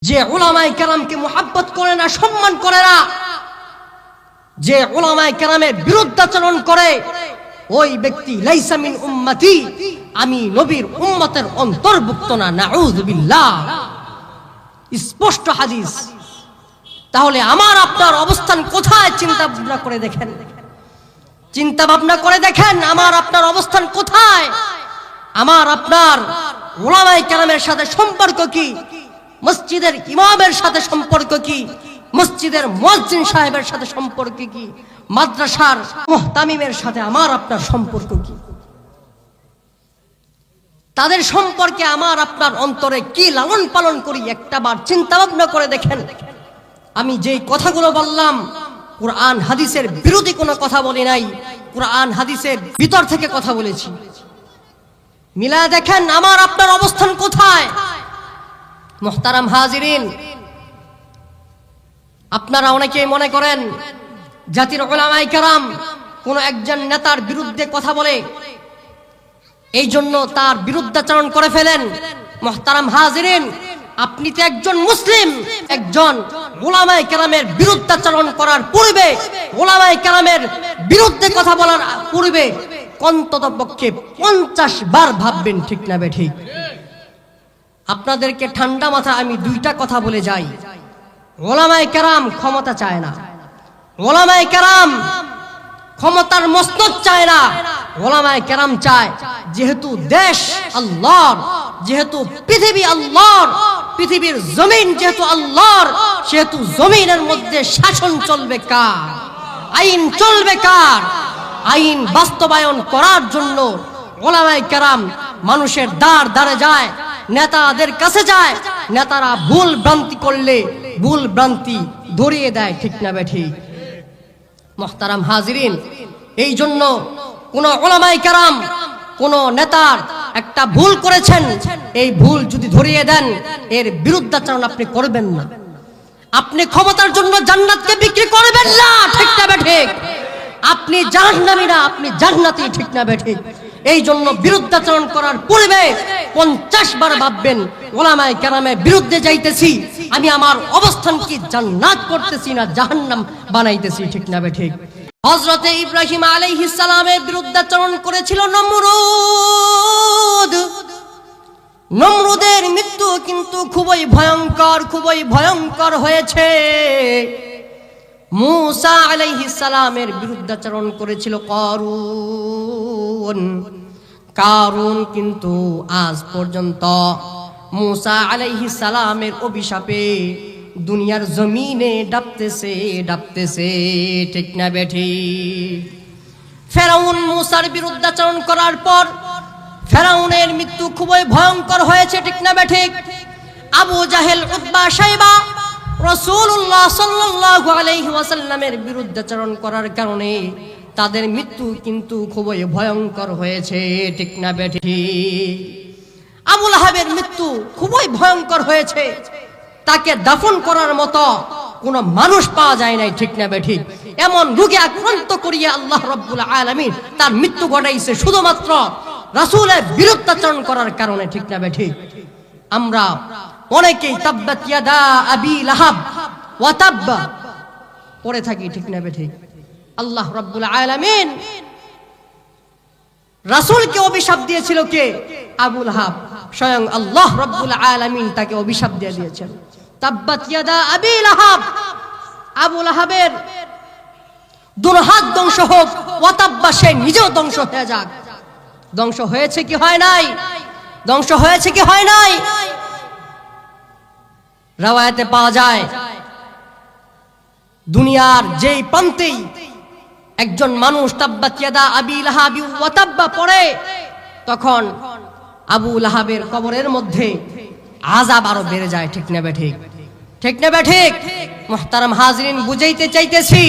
যে উলামায়ে কেরামকে মুহাব্বত করে না, সম্মান করে না, যে উলামায়ে কেরামের বিরুদ্ধাচরণ করে, ওই ব্যক্তি লাইসা মিন উম্মতি, আমি নবীর উম্মতের অন্তর্ভুক্ত না। নাউযু বিল্লাহ, স্পষ্ট হাদিস। তাহলে আমার আপনার অবস্থান কোথায়? চিন্তা ভাবনা করে দেখেন, চিন্তা ভাবনা করে দেখেন আমার আপনার অবস্থান কোথায়। আমার আপনার উলামায়ে কেরামের সাথে সম্পর্ক কি? মসজিদের ইমামের সাথে সম্পর্ক কি? মসজিদের মুয়াজ্জিন সাহেবের সাথে সম্পর্ক কি? মাদ্রাসার মুহতামিমের সাথে আমার আপনার সম্পর্ক কি? তাদের সম্পর্কে আমার আপনার অন্তরে কি লালন পালন করি? একটাবার চিন্তা ভাবনা করে দেখেন। আমি যেই কথাগুলো বললাম, কুরআন হাদিসের বিরোধী কোনো কথা বলি নাই, কুরআন হাদিসের ভিতর থেকে কথা বলেছি। মিলা দেখেন আমার আপনার অবস্থান কোথায়। মুহতারাম হাজিরিন, আপনারা অনেকেই মনে করেন জাতির উলামায়ে কেরাম কোন একজন নেতার বিরুদ্ধে কথা বলে এই জন্য তার বিরুদ্ধাচরণ করে ফেলেন। মুহতারাম হাজিরিন, আপনি তো একজন মুসলিম, একজন উলামায়ে কেরামের বিরুদ্ধাচরণ করার পূর্বে, উলামায়ে কেরামের বিরুদ্ধে কথা বলার পূর্বে অন্ততপক্ষে 50 বার ভাববেন, ঠিক না বেঠিক? আপনাদেরকে ঠান্ডা মাথা আমি দুইটা কথা বলে যাই। উলামায়ে কেরাম ক্ষমতা চায় না, উলামায়ে কেরাম ক্ষমতার মসনদ চায় না। উলামায়ে কেরাম চায় যেহেতু দেশ আল্লাহর, যেহেতু পৃথিবী আল্লাহর, পৃথিবীর জমিন যেহেতু আল্লাহর, সেহেতু জমিনের মধ্যে শাসন চলবে কার? আইন চলবে কার? আইন বাস্তবায়ন করার জন্য উলামায়ে কেরাম মানুষের দ্বারে যায়, নেতাদের কাছে যায়। নেতারা ভুল ভ্রান্তি করলে ভুল ভ্রান্তি ধরিয়ে দেয়, ঠিক না বেঠিক? মুহতারাম হাজিরিন, এই জন্য কোন উলামায়ে কেরাম কোন নেতার একটা ভুল করেছেন, এই ভুল যদি ধরিয়ে দেন, এর বিরুদ্ধাচরণ আপনি করবেন না। আপনি ক্ষমতার জন্য জান্নাতকে বিক্রি করবেন না, ঠিক না বেঠিক? আপনি জাহান্নামী না, আপনি জান্নাতি, ঠিক না বেঠিক? এই জন্য বিরুদ্ধাচরণ করার পূর্বে 50 বার ভাববেন, উলামায়ে কেরামের বিরুদ্ধে যাইতেছি, আমি আমার অবস্থান কি জান্নাত করতেছি না জাহান্নাম বানাইতেছি, ঠিক না বেঠিক? হযরতে ইব্রাহিম আলাইহিস সালামের বিরুদ্ধাচরণ করেছিল নমরুদ। নমরুদের মৃত্যু কিন্তু খুবই ভয়ঙ্কর, খুবই ভয়ঙ্কর হয়েছে। মূসা আলাইহিস সালামের বিরুদ্ধাচরণ করেছিল কারুন। কারুন কিন্তু আজ পর্যন্ত মূসা আলাইহিস সালামের অভিশাপে দুনিয়ার জমিনে ডাবতেছে, ঠিক না বেঠিক? ফেরাউন মূসার বিরুদ্ধাচরণ করার পর ফেরাউনের মৃত্যু খুবই ভয়ঙ্কর হয়েছে, ঠিক না বেঠিক? আবু জাহেল, উতবা, শাইবা রাসূলুল্লাহ সাল্লাল্লাহু আলাইহি ওয়াসাল্লামের বিরুদ্ধাচরণ করার কারণে তাদের মৃত্যু কিন্তু খুবই ভয়ঙ্কর হয়েছে, ঠিক না বেঠিক? আবু লাহাবের মৃত্যু খুবই ভয়ঙ্কর হয়েছে, তাকে দাফন করার মতো কোন মানুষ পাওয়া যায় নাই, ঠিক না বেঠিক? এমন রোগে আক্রান্ত করিয়া আল্লাহ রাব্বুল আলামিন তার মৃত্যু ঘটাইছে শুধুমাত্র রাসূলের বিরুদ্ধাচরণ করার কারণে, ঠিক না বেঠিক? আমরা অনেকেই তাব্বাত ইয়াদা আবি লাহাব ওয়া তাব্বা পড়ে থাকি, ঠিক না বেঠিক? আল্লাহ রাব্বুল আলামিন রাসূলকে অভিশাপ দিয়েছিল কে? আবু লাহাব। স্বয়ং আল্লাহ রাব্বুল আলামিন তাকে অভিশাপ দিয়ে দিয়েছেন, তাব্বাত ইয়াদা আবি লাহাব, আবু লাহাবের দুরহাত ধ্বংস হোক, ওয়া তাব্বা, সে নিজেও ধ্বংস হয়ে যাক। ধ্বংস হয়েছে কি হয় নাই? ধ্বংস হয়েছে কি হয় নাই? রাওয়ায়াতে পাওয়া যায় দুনিয়ার যেই প্রান্তেই একজন মানুষ তাব্বাত ইয়াদা আবি লাহাব ওয়া তাব্বা পড়ে, তখন আবু লাহাবের কবরের মধ্যে আযাব আরো বেড়ে যায়, ঠিক না বেঠিক? ঠিক না বেঠিক? মুহতারাম হাজিরিন, বুঝাইতে চাইতেছি,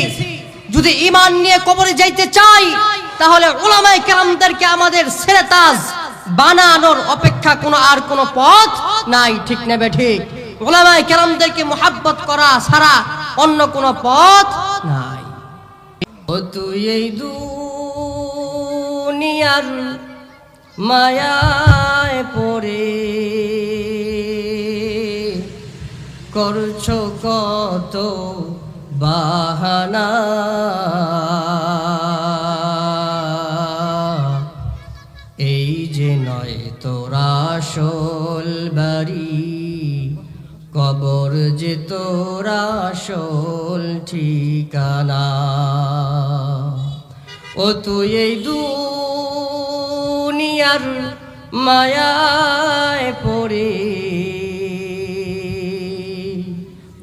যদি ঈমান নিয়ে কবরে যাইতে চাই তাহলে উলামায়ে কেরামদেরকে আমাদের সেরেতাজ বানানোর অপেক্ষা কোনো পথ নাই, ঠিক না বেঠিক? উলামায়ে কেরামদেরকে মুহাব্বত করা ছাড়া অন্য কোনো পথ নাই। ও তুই এই দুনিয়ার মায়ায় পড়ে করছো কত বাহানা, এই যে নয় তোরা আসল বাড়ি, কবর যে তোরা আসল ঠিকানা। ও তুই এই দুনিয়ার মায়ায় পড়ে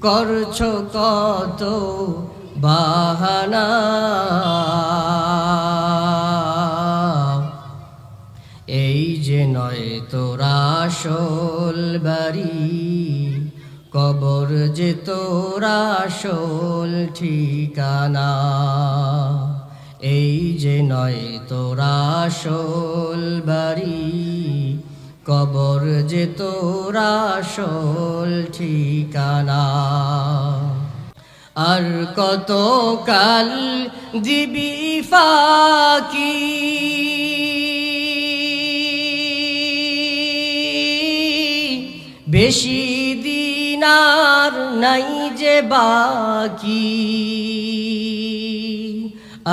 করছো কত বাহানা, এই যে নয় তোরা আসল বাড়ি, কবর যে তোরা আসল ঠিকানা। এই যে নয় তোরা আসল বাড়ি, কবর যে তোরা আসল ঠিকানা। আর কত কাল দিবি ফাঁকি, বেশি দিন আর নাই যে বাকি।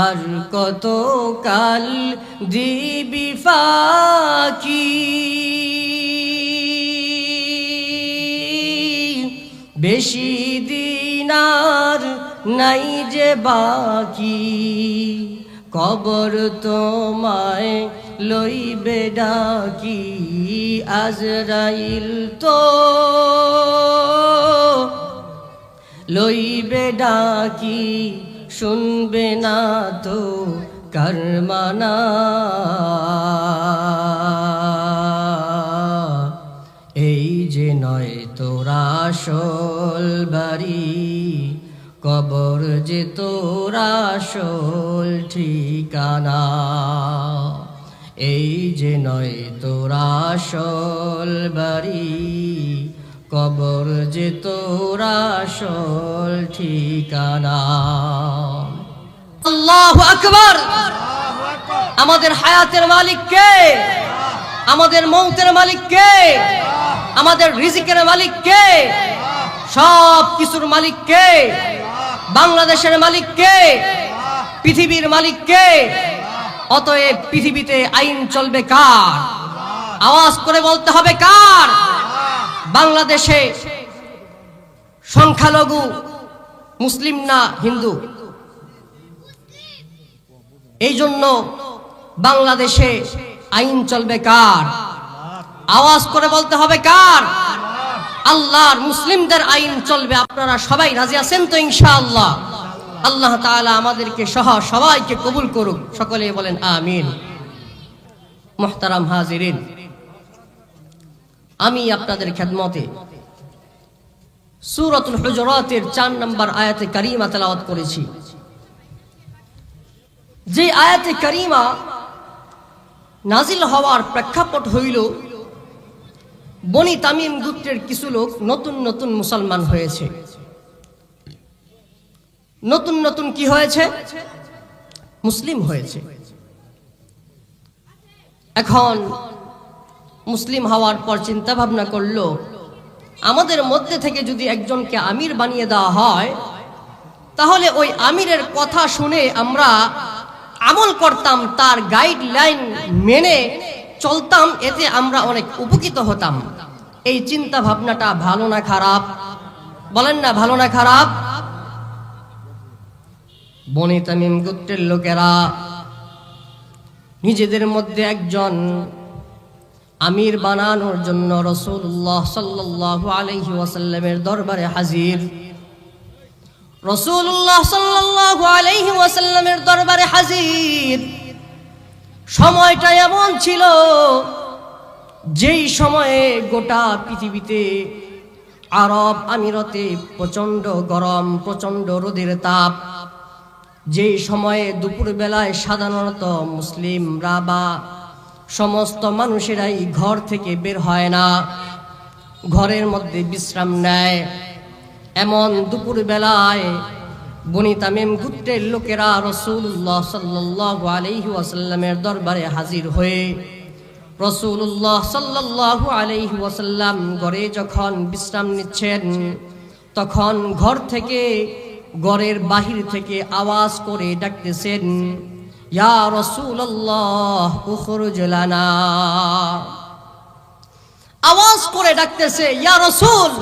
আর কত কাল দিবি ফাঁকি, বেশি দিন আর নাই যে বাকি। কবর তোমায় লইবে ডাকি, আজরাইল তো লইবে ডাকি, শুনবে না তো কার মানা। এই যে নয় তোরা আসল বাড়ি, কবর যে তোরা আসল ঠিকানা। এই যে নয় তোরা আসল বাড়ি, কবর যে তোরা আসল ঠিকানা। আল্লাহু আকবার। আমাদের হায়াতের মালিক কে? আমাদের মৌতের মালিক কে? আমাদের রিজিকের মালিক কে? সব কিছুর মালিক কে? বাংলাদেশের মালিক কে? পৃথিবীর মালিক কে? অতএব পৃথিবীতে আইন চলবে কার? আওয়াজ করে বলতে হবে কার? বাংলাদেশে সংখ্যালঘু মুসলিম না হিন্দু, এই জন্য বাংলাদেশে আইন চলবে কার? আওয়াজ করে বলতে হবে কার? আল্লাহর, মুসলিমদের আইন চলবে। আপনারা সবাই রাজি আছেন তো ইনশাআল্লাহ? আল্লাহ তাআলা আমাদেরকে সহ সবাইকে কবুল করুক। সকলে বলেন আমিন। মুহতারাম হাজিরিন, আমি আপনাদের খেদমতে সূরাতুল হুজুরাতের 4 নম্বর আয়াতে কারিমা তেলাওয়াত করেছি। যে আয়াতে কারিমা নাজিল হওয়ার প্রেক্ষাপট হইল, বনি তামিম গোত্রের কিছু লোক নতুন নতুন মুসলমান হয়েছে। নতুন নতুন কি হয়েছে? মুসলিম হয়েছে। এখন মুসলিম হওয়ার পর চিন্তা ভাবনা করলো, আমাদের মধ্যে থেকে যদি একজনকে আমির বানিয়ে দেওয়া হয়, তাহলে ওই আমিরের কথা শুনে আমরা আমল করতাম, তার গাইডলাইন মেনে চলতাম, এতে আমরা অনেক উপকৃত হতাম। এই চিন্তা ভাবনাটা ভালো না খারাপ? বলেন না, ভালো না খারাপ? বনি তামিম গোত্রের লোকেরা নিজেদের মধ্যে একজন আমির বানানোর জন্য রাসূলুল্লাহ সাল্লাল্লাহু আলাইহি ওয়াসাল্লামের দরবারে হাজির। রাসূলুল্লাহ সাল্লাল্লাহু আলাইহি ওয়াসাল্লামের দরবারে হাজির। সময়টা এমন ছিল যেই সময়ে গোটা পৃথিবীতে আরব আমিরতে প্রচণ্ড গরম, প্রচণ্ড রোদের তাপ। যেই সময়ে দুপুর বেলায় সাধারণত মুসলিমরা বা সমস্ত মানুষেরাই ঘর থেকে বের হয় না, ঘরের মধ্যে বিশ্রাম নেয়। এমন দুপুর বেলায় বনি তামিম গোত্রের লোকেরা রাসূলুল্লাহ সাল্লাল্লাহু আলাইহি ওয়াসাল্লামের দরবারে হাজির হয়ে রাসূলুল্লাহ সাল্লাল্লাহু আলাইহি ওয়াসাল্লাম ঘরে যখন বিশ্রাম নিচ্ছেন, তখন ঘর থেকে, ঘরের বাহির থেকে আওয়াজ করে ডাকতেছেন, ইয়া রাসূলুল্লাহ উখরুজ লানা। আওয়াজ করে ডাকতেছে, ইয়া রাসূল,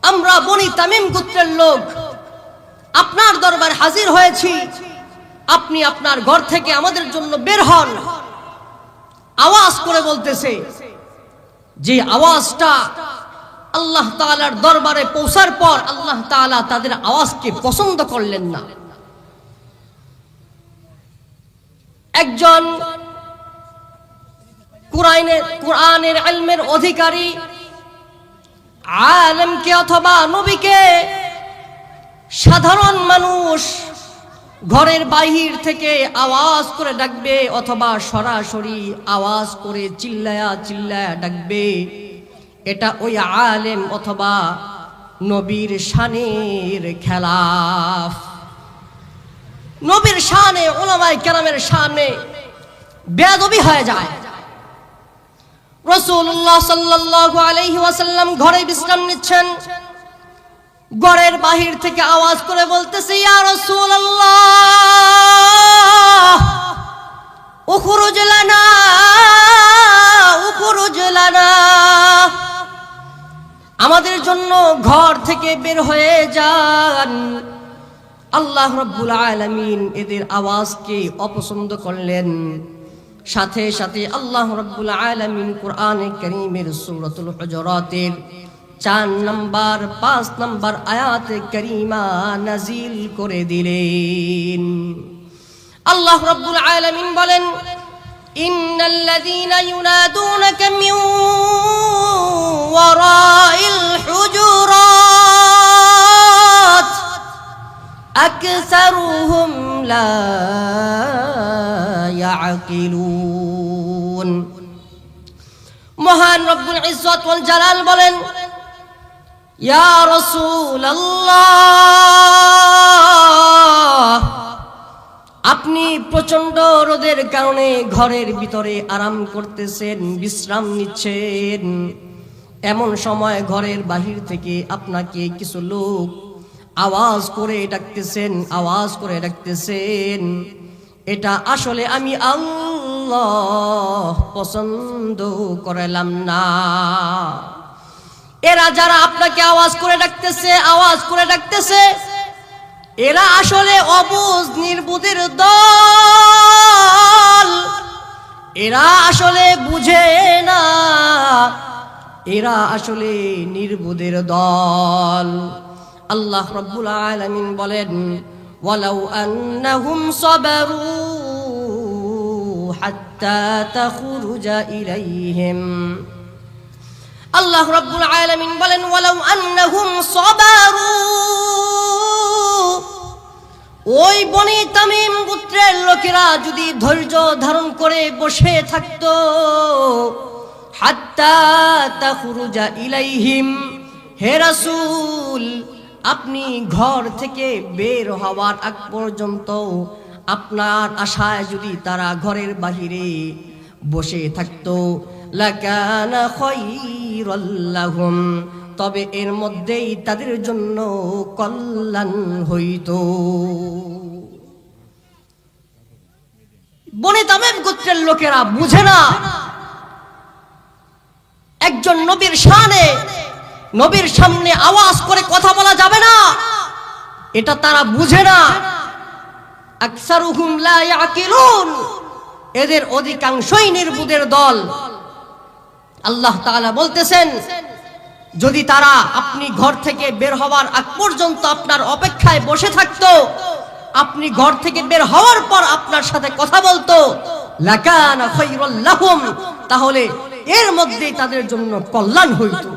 আমরা বনি তামিম গোত্রের লোক আপনার দরবারে হাজির হয়েছি, আপনি আপনার ঘর থেকে আমাদের জন্য বের হন। আওয়াজ করে বলতেছে, যে আওয়াজটা আল্লাহ তাআলার দরবারে পৌঁছার পর আল্লাহ তাআলা তাদের আওয়াজকে পছন্দ করলেন না। একজন কুরআনের ইলমের অধিকারী আলেমকে অথবা নবীকে সাধারণ মানুষ ঘরের বাহির থেকে আওয়াজ করে ডাকবে অথবা সরাসরি আওয়াজ করে চিল্লায়া চিল্লায়া ডাকবে, এটা ওই আলেম অথবা নবীর শানের খেলাফ। নবীর শানে, উলামায়ে কেরামের শানে বেয়াদবি হয়ে যায়। রাসূলুল্লাহ সাল্লাল্লাহু আলাইহি ওয়াসাল্লাম ঘরে বিশ্রাম নিচ্ছেন, ঘরের বাহির থেকে আওয়াজ করে বলতেছে, ইয়া রাসূলুল্লাহ উখরুজ লানা, উখরুজ লানা, আমাদের জন্য ঘর থেকে বের হয়ে যান। আল্লাহ রাব্বুল আলামিন এদের আওয়াজকে অপছন্দ করলেন। সাথে সাথে আল্লাহ রাব্বুল আলামিন কোরআনে কারীমের সূরাতুল হুজুরাতের 4 নম্বর 5 নম্বর আয়াতে কারীমা নাজিল করে দিলেন। আল্লাহ রাব্বুল আলামিন বলেন, ইন্নাল্লাযীনা ইউনাদুনাকা মিন ওয়ারাইল হুজুরাত আকসারুহুম লা ইয়াকিলুন। মহান রব্বুল ইজ্জত ওয়াল জালাল বলেন, ইয়া রাসূলুল্লাহ, আপনি প্রচন্ড রোদের কারণে ঘরের ভিতরে আরাম করতেছেন, বিশ্রাম নিচ্ছেন, এমন সময় ঘরের বাহির থেকে আপনাকে কিছু লোক আওয়াজ করে ডাকতেছেন, আওয়াজ করে ডাকতেছেন। এটা আসলে আমি আল্লাহ পছন্দ করলাম না। এরা যারা আপনাকে আওয়াজ করে ডাকতেছে, আওয়াজ করে ডাকতেছে, এরা আসলে অবুঝ নির্বুদ্ধির দল। এরা আসলে বুঝে না, এরা আসলে নির্বুদ্ধির দল। আল্লাহ রাব্বুল আলামিন বলেন, ওয়ালাউ আন্নাহুম সাবারু হাত্তা তাখরুজা ইলাইহিম। আল্লাহ রাব্বুল আলামিন বলেন, ওয়ালাউ আন্নাহুম সাবারু, ওই বনি তামিম গোত্রের লোকেরা যদি ধৈর্য ধারণ করে বসে থাকতো, হাত্তা তাখরুজা ইলাইহিম, হে রাসূল আপনি ঘর থেকে বের হওয়ার আগ পর্যন্ত আপনার আশায় যদি তারা ঘরের বাহিরে বসে থাকতো, লাকানা খায়রাল লাহুম, তবে এর মধ্যেই তাদের জন্য কল্যাণ হইতো। বনি তামিম গোত্রের লোকেরা বুঝে না, একজন নবীর শানে, নবীর সামনে আওয়াজ করে কথা বলা যাবে না, এটা তারা বুঝে না। আকসারুহুম লা ইয়াকিলুন, এদের অধিকাংশই নির্বুদ্ধের দল। আল্লাহ তাআলা বলতেছেন, যদি তারা আপনি ঘর থেকে বের হওয়ার আগ পর্যন্ত আপনার অপেক্ষায় বসে থাকতো, আপনি ঘর থেকে বের হওয়ার পর আপনার সাথে কথা বলতো, লাকানা খায়রাল লাহুম, তাহলে এর মধ্যেই তাদের জন্য কল্যাণ হইতো।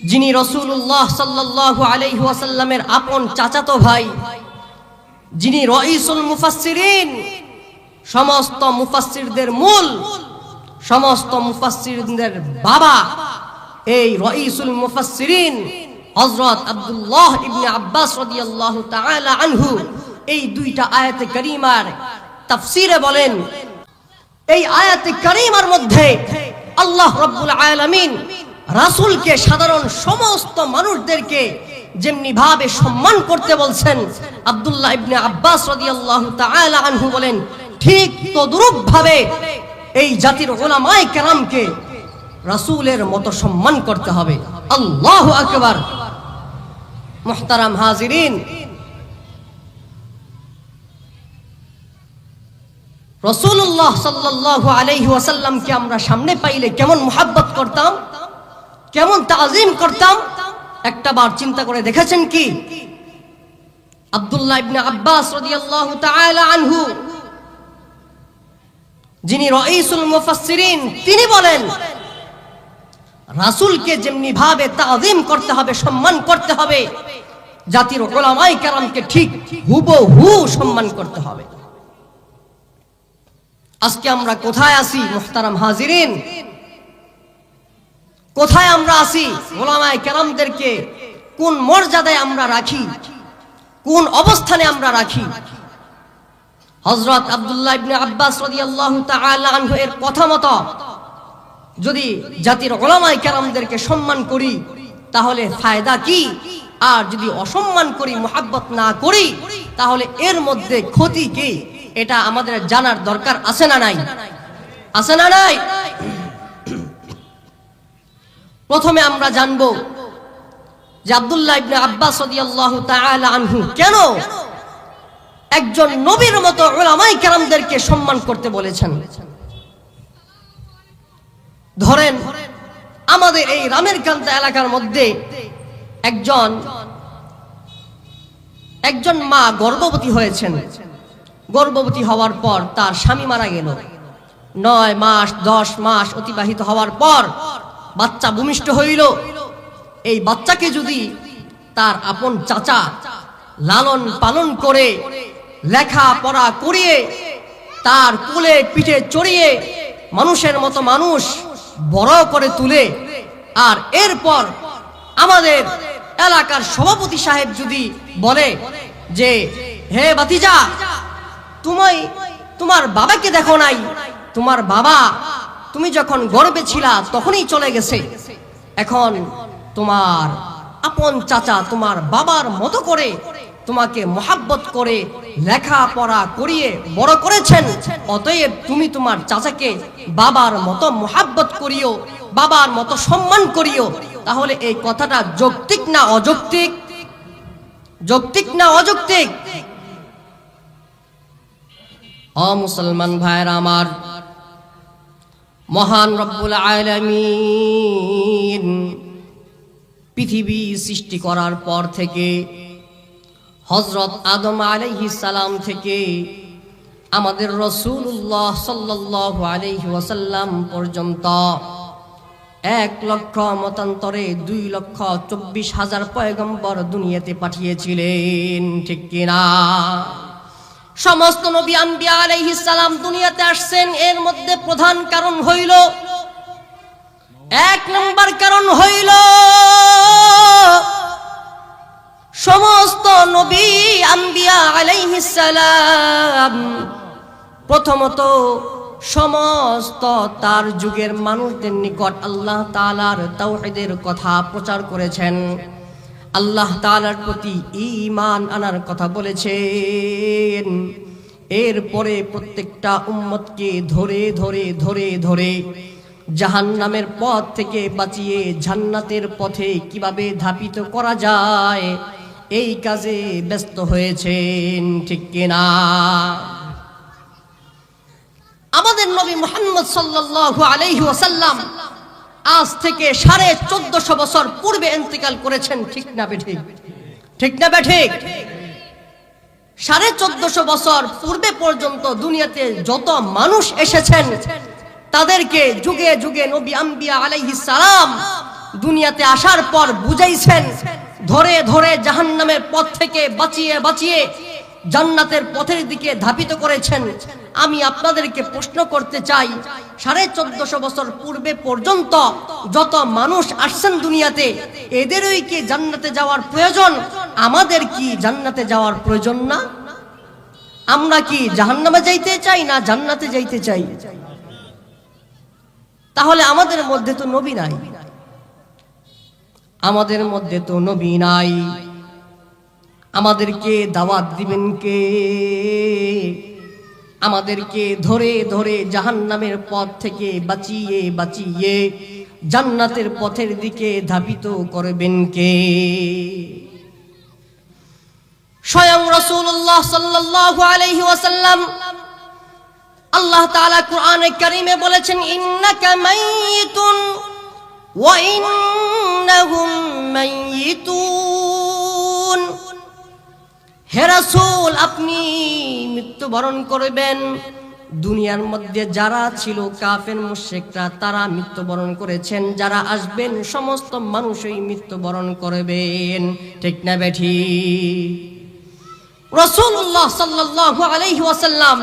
যিনি রাসূলুল্লাহ সাল্লাল্লাহু আলাইহি ওয়াসাল্লামের আপন চাচাতো ভাই, যিনি রাইসুল মুফাসসিরিন, সমস্ত মুফাসসিরদের মূল, সমস্ত মুফাসসিরদের বাবা, এই রাইসুল মুফাসসিরিন হযরত আব্দুল্লাহ ইবনে আব্বাস রাদিয়াল্লাহু তাআলা আনহু এই দুইটা আয়াতে কারীমার তাফসীরে বলেন, এই আয়াতে কারীমার মধ্যে আল্লাহ রাব্বুল আলামিন রাসূলকে সাধারণ সমস্ত মানুষদেরকে যেমনি ভাবে সম্মান করতে বলছেন, আব্দুল্লাহ ইবনে আব্বাস রাদিয়াল্লাহু তাআলা আনহু বলেন ঠিক তদ্রূপ ভাবে এই জাতির উলামায়ে কেরামকে রাসূলের মতো সম্মান করতে হবে। আল্লাহু আকবার। মুহতারাম হাজিরিন, রাসূলুল্লাহ সাল্লাল্লাহু আলাইহি ওয়াসাল্লামকে আমরা সামনে পাইলে কেমন মুহাব্বত করতাম, কেমন তাজিম করতাম, একটাবার চিন্তা করে দেখেছেন কি? আব্দুল্লাহ ইবনে আব্বাস রাদিয়াল্লাহু তাআলা আনহু, যিনি রাইসুল মুফাসসিরিন, তিনি বলেন রাসূলকে যেমনি ভাবে তাজিম করতে হবে, সম্মান করতে হবে, জাতির উলামায়ে কেরামকে ঠিক হুবহু সম্মান করতে হবে। আজকে আমরা কোথায় আছি মুহতারাম হাজিরিন? কোথায় আমরা আছি? উলামায়ে কেরামদেরকে কোন মর্যাদায় আমরা রাখি, কোন অবস্থানে আমরা রাখি? হযরত আব্দুল্লাহ ইবনে আব্বাস রাদিয়াল্লাহু তাআলা আনহু এর কথা মতো যদি জাতির উলামায়ে কেরামদেরকে সম্মান করি তাহলে ফায়দা কি? আর যদি অসম্মান করি, মুহাব্বত না করি, তাহলে এর মধ্যে ক্ষতি কি? এটা আমাদের জানার দরকার আছে না নাই? আছে না নাই? প্রথমে আমরা জানবো যে আব্দুল্লাহ ইবনে আব্বাস রাদিয়াল্লাহু তাআলা আনহু কেন একজন নবীর মতো উলামায়ে কেরামদেরকে সম্মান করতে বলেছেন। ধরেন আমাদের এই রামেরকান্তা এলাকার মধ্যে একজন মা গর্ভবতী হয়েছেন। গর্ভবতী হওয়ার পর তার স্বামী মারা গেল। 9 মাস 10 মাস অতিবাহিত হওয়ার পর বাচ্চা ভূমিষ্ঠ হইল। এই বাচ্চাকে যদি তার আপন চাচা লালন পালন করে, লেখাপড়া করিয়ে, তার কোলে পিঠে চড়িয়ে মানুষের মতো মানুষ বড় করে তুলে, আর এরপর আমাদের এলাকার সভাপতি সাহেব যদি বলে যে হে ভাতিজা, তোমার বাবাকে দেখো নাই, তোমার বাবা তুমি যখন গর্ভে ছিলা তখনই চলে গেছে, এখন তোমার আপন চাচা তোমার বাবার মতো করে তোমাকে মোহাব্বত করে লেখাপড়া করিয়ে বড় করেছেন, অতএব তুমি তোমার চাচাকে বাবার মতো মোহাব্বত করিও, বাবার মতো সম্মান করিও। তাহলে এই কথাটা যৌক্তিক না অযৌক্তিক? যৌক্তিক না অযৌক্তিক? ও মুসলমান ভাইরা আমার, মহান রব্বুল আলামিন পৃথিবী সৃষ্টি করার পর থেকে হযরত আদম আলাইহিস সালাম থেকে আমাদের রাসূলুল্লাহ সাল্লাল্লাহু আলাইহি ওয়াসাল্লাম পর্যন্ত 1 লক্ষ মতান্তরে 2,24,000 পয়গম্বর দুনিয়াতে পাঠিয়েছিলেন, ঠিক কিনা? সমস্ত নবী আম্বিয়া আলাইহিস সালাম দুনিয়াতে আসছেন। এর মধ্যে প্রধান কারণ হইল, 1 নম্বর কারণ হইল সমস্ত নবী আম্বিয়া আলাইহিস সালাম প্রথমত সমস্ত তার যুগের মানুষদের নিকট আল্লাহ তাআলার তাওহীদের কথা প্রচার করেছেন, আল্লাহ তাআলার প্রতি ঈমান আনার কথা বলেছেন। এরপরে প্রত্যেকটা উম্মতকে ধরে ধরে ধরে ধরে জাহান্নামের পথ থেকে বাঁচিয়ে জান্নাতের পথে কিভাবে ধাপিত করা যায় এই কাজে ব্যস্ত হয়েছেন, ঠিক কিনা? আমাদের নবী মুহাম্মদ সাল্লাল্লাহু আলাইহি ওয়াসাল্লাম আজ থেকে 1450 বছর পূর্বে ইন্তেকাল করেছেন, ঠিক না বেঠিক? ঠিক না বেঠিক? 1450 বছর পূর্বে পর্যন্ত দুনিয়াতে যত মানুষ এসেছেন তাদেরকে যুগে যুগে নবী আম্বিয়া আলাইহিস সালাম দুনিয়াতে আসার পর বুঝাইছেন, ধরে ধরে জাহান্নামের পথ থেকে বাঁচিয়ে বাঁচিয়ে জান্নাতের পথের দিকে ধাপিত করেছেন। আমি আপনাদেরকে প্রশ্ন করতে চাই, 1450 বছর পূর্বে পর্যন্ত যত মানুষ আসছেন দুনিয়াতে, এদেরই কি জান্নাতে যাওয়ার প্রয়োজন? আমাদের কি জান্নাতে যাওয়ার প্রয়োজন না? আমরা কি জাহান্নামে যাইতে চাই না জান্নাতে যাইতে চাই? তাহলে আমাদের মধ্যে তো নবী নাই, আমাদের মধ্যে তো নবী নাই, আমাদেরকে দাওয়াত দিবেন কে? আমাদেরকে ধরে ধরে জাহান্নামের পথ থেকে বাঁচিয়ে বাঁচিয়ে জান্নাতের পথের দিকে ধাবিত করবেন কে? স্বয়ং রাসূলুল্লাহ সাল্লাল্লাহু আলাইহি ওয়াসাল্লাম আল্লাহ তাআলা কোরআনে কারীমে বলেছেন, ইন্নাকা মাইয়িতুন ওয়া ইন্নাহুম মাইয়িতুন। হে রাসূল, আপনি মৃত্যুবরণ করবেন। দুনিয়ার মধ্যে যারা ছিল কাফের মুশরিকরা তারা মৃত্যুবরণ করেছেন, যারা আসবেন সমস্ত মানুষই মৃত্যুবরণ করবেন। ঠিক না বেঠিক? রাসূলুল্লাহ সাল্লাল্লাহু আলাইহি ওয়াসাল্লাম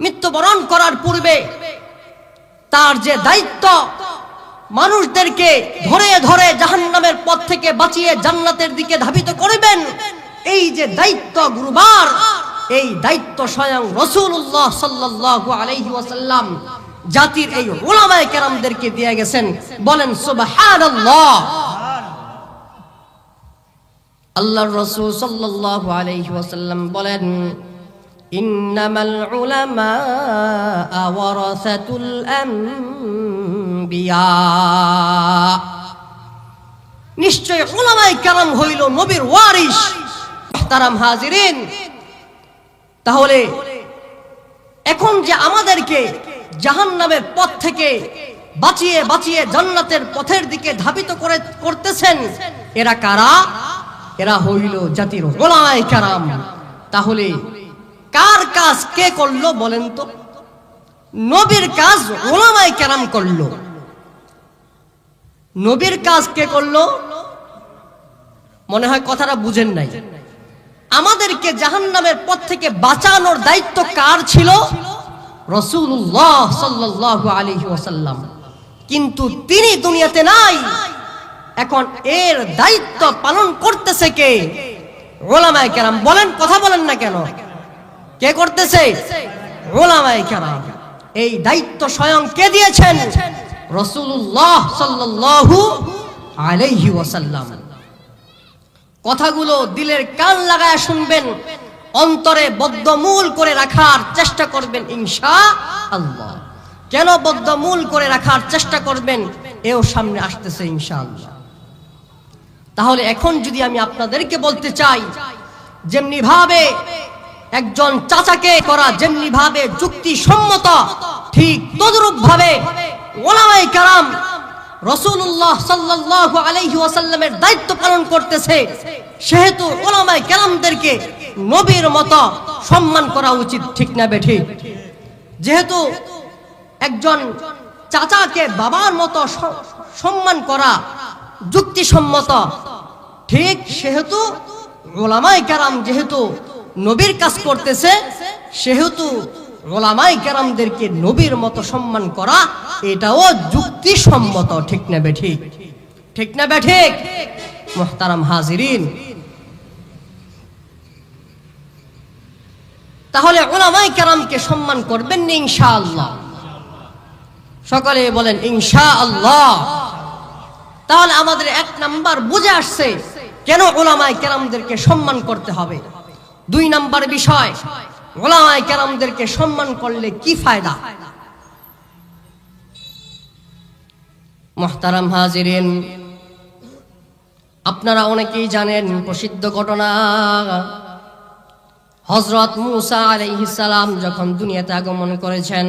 মৃত্যুবরণ করার পূর্বে তার যে দায়িত্ব মানুষদেরকে ধরে ধরে জাহান্নামের পথ থেকে বাঁচিয়ে জান্নাতের দিকে ধাবিত করবেন, এই যে দায়িত্ব গুরুবার, এই দায়িত্ব স্বয়ং রাসূলুল্লাহ সাল্লাল্লাহু আলাইহি ওয়াসাল্লাম জাতির এই উলামায়ে কেরামদেরকে দিয়ে গেছেন। বলেন সুবহানাল্লাহ। আল্লাহর রাসূল সাল্লাল্লাহু আলাইহি ওয়াসাল্লাম বলেন, ইন্নামাল উলামা ওয়ারাসাতুল আম্বিয়া। নিশ্চয় উলামায়ে কেরাম হইল নবীর ওয়ারিস। মুহতারাম হাজিরিন, তাহলে এখন যে আমাদেরকে জাহান্নামের পথ থেকে বাঁচিয়ে বাঁচিয়ে জান্নাতের পথের দিকে ধাবিত করতেছেন, এরা কারা? এরা হইল জাতির উলামায়ে কেরাম। তাহলে কার কাজ কে করলো বলেন তো? নবীর কাজ উলামায়ে কেরাম করলো। নবীর কাজ কে করলো? মনে হয় কথাটা বুঝেন নাই। আমাদেরকে জাহান্নামের পথ থেকে বাঁচানোর দায়িত্ব কার ছিল? রাসূলুল্লাহ সাল্লাল্লাহু আলাইহি ওয়াসাল্লাম। কিন্তু তিনি দুনিয়াতে নাই, এখন এর দায়িত্ব পালন করতেছে কে? উলামায়ে কেরাম। বলেন, কথা বলেন না কেন? কে করতেছে? উলামায়ে কেরাম। এই দায়িত্ব স্বয়ং কে দিয়েছেন? রাসূলুল্লাহ সাল্লাল্লাহু আলাইহি ওয়াসাল্লাম। কথাগুলো দিলের কান লাগায় শুনবেন, অন্তরে বদ্ধমূল করে রাখার চেষ্টা করবেন ইনশাআল্লাহ। কেন বদ্ধমূল করে রাখার চেষ্টা করবেন? এও সামনে আসতেছে ইনশাআল্লাহ। তাহলে এখন যদি আমি আপনাদেরকে বলতে চাই, যেমনি ভাবে একজন চাচাকে করা যেমনি ভাবে যুক্তিসম্মত, ঠিক তদ্রূপ ভাবে উলামায়ে কেরাম রাসূলুল্লাহ সাল্লাল্লাহু আলাইহি ওয়াসাল্লামের দায়িত্ব পালন করতেছে, সেহেতু উলামায়ে কেরামদেরকে নবীর মতো সম্মান করা উচিত। ঠিক না বেঠিক? যেহেতু একজন চাচাকে বাবার মতো সম্মান করা যুক্তিসম্মত, ঠিক সেহেতু উলামায়ে কেরাম যেহেতু নবীর কাজ করতেছে, সেহেতু উলামায়ে কেরামদেরকে নবীর মতো সম্মান করা এটাও যুক্তিসম্মত। ঠিক না বেঠিক? ঠিক না বেঠিক? মুহতারাম হাজিরিন, তাহলে উলামায়ে কেরামকে সম্মান করবেন না ইনশাআল্লাহ? সকলে বলেন ইনশাআল্লাহ। তাহলে আমাদের এক নাম্বার বুঝে আসছে কেন উলামায়ে কেরামদেরকে সম্মান করতে হবে। দুই নাম্বার বিষয়, উলামায়ে কেরামদেরকে সম্মান করলে কি ফায়দা? মুহতারাম হাজিরিন, আপনারা অনেকেই জানেন প্রসিদ্ধ ঘটনা, হযরত মূসা আলাইহিস সালাম যখন দুনিয়াতে আগমন করেছেন,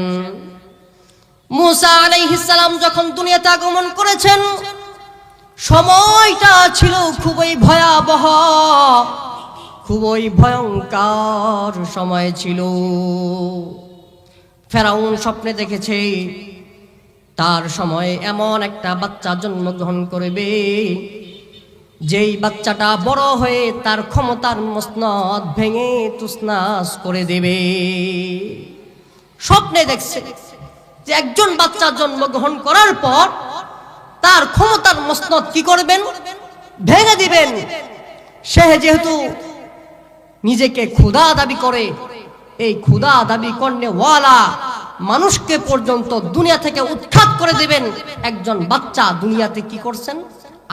মূসা আলাইহিস সালাম যখন দুনিয়াতে আগমন করেছেন, সময়টা ছিল খুবই ভয়াবহ, খুবই ভয়ঙ্কর সময় ছিল। ফেরাউন স্বপ্নে দেখেছে তার সময়ে এমন একটা বাচ্চা জন্মগ্রহণ করবে, যেই বাচ্চাটা বড় হয়ে তার ক্ষমতার মসনদ ভেঙে তুসনাস করে দেবে। স্বপ্নে দেখছে যে একজন বাচ্চা জন্মগ্রহণ করার পর তার ক্ষমতার মসনদ কি করবেন? ভেঙে দিবেন। সে যেহেতু নিজেকে খোদা দাবি করে, এই খোদা দাবি করনে ওয়ালা মানুষকে পর্যন্ত দুনিয়া থেকে উৎখাত করে দিবেন। একজন বাচ্চা দুনিয়াতে কি করছেন?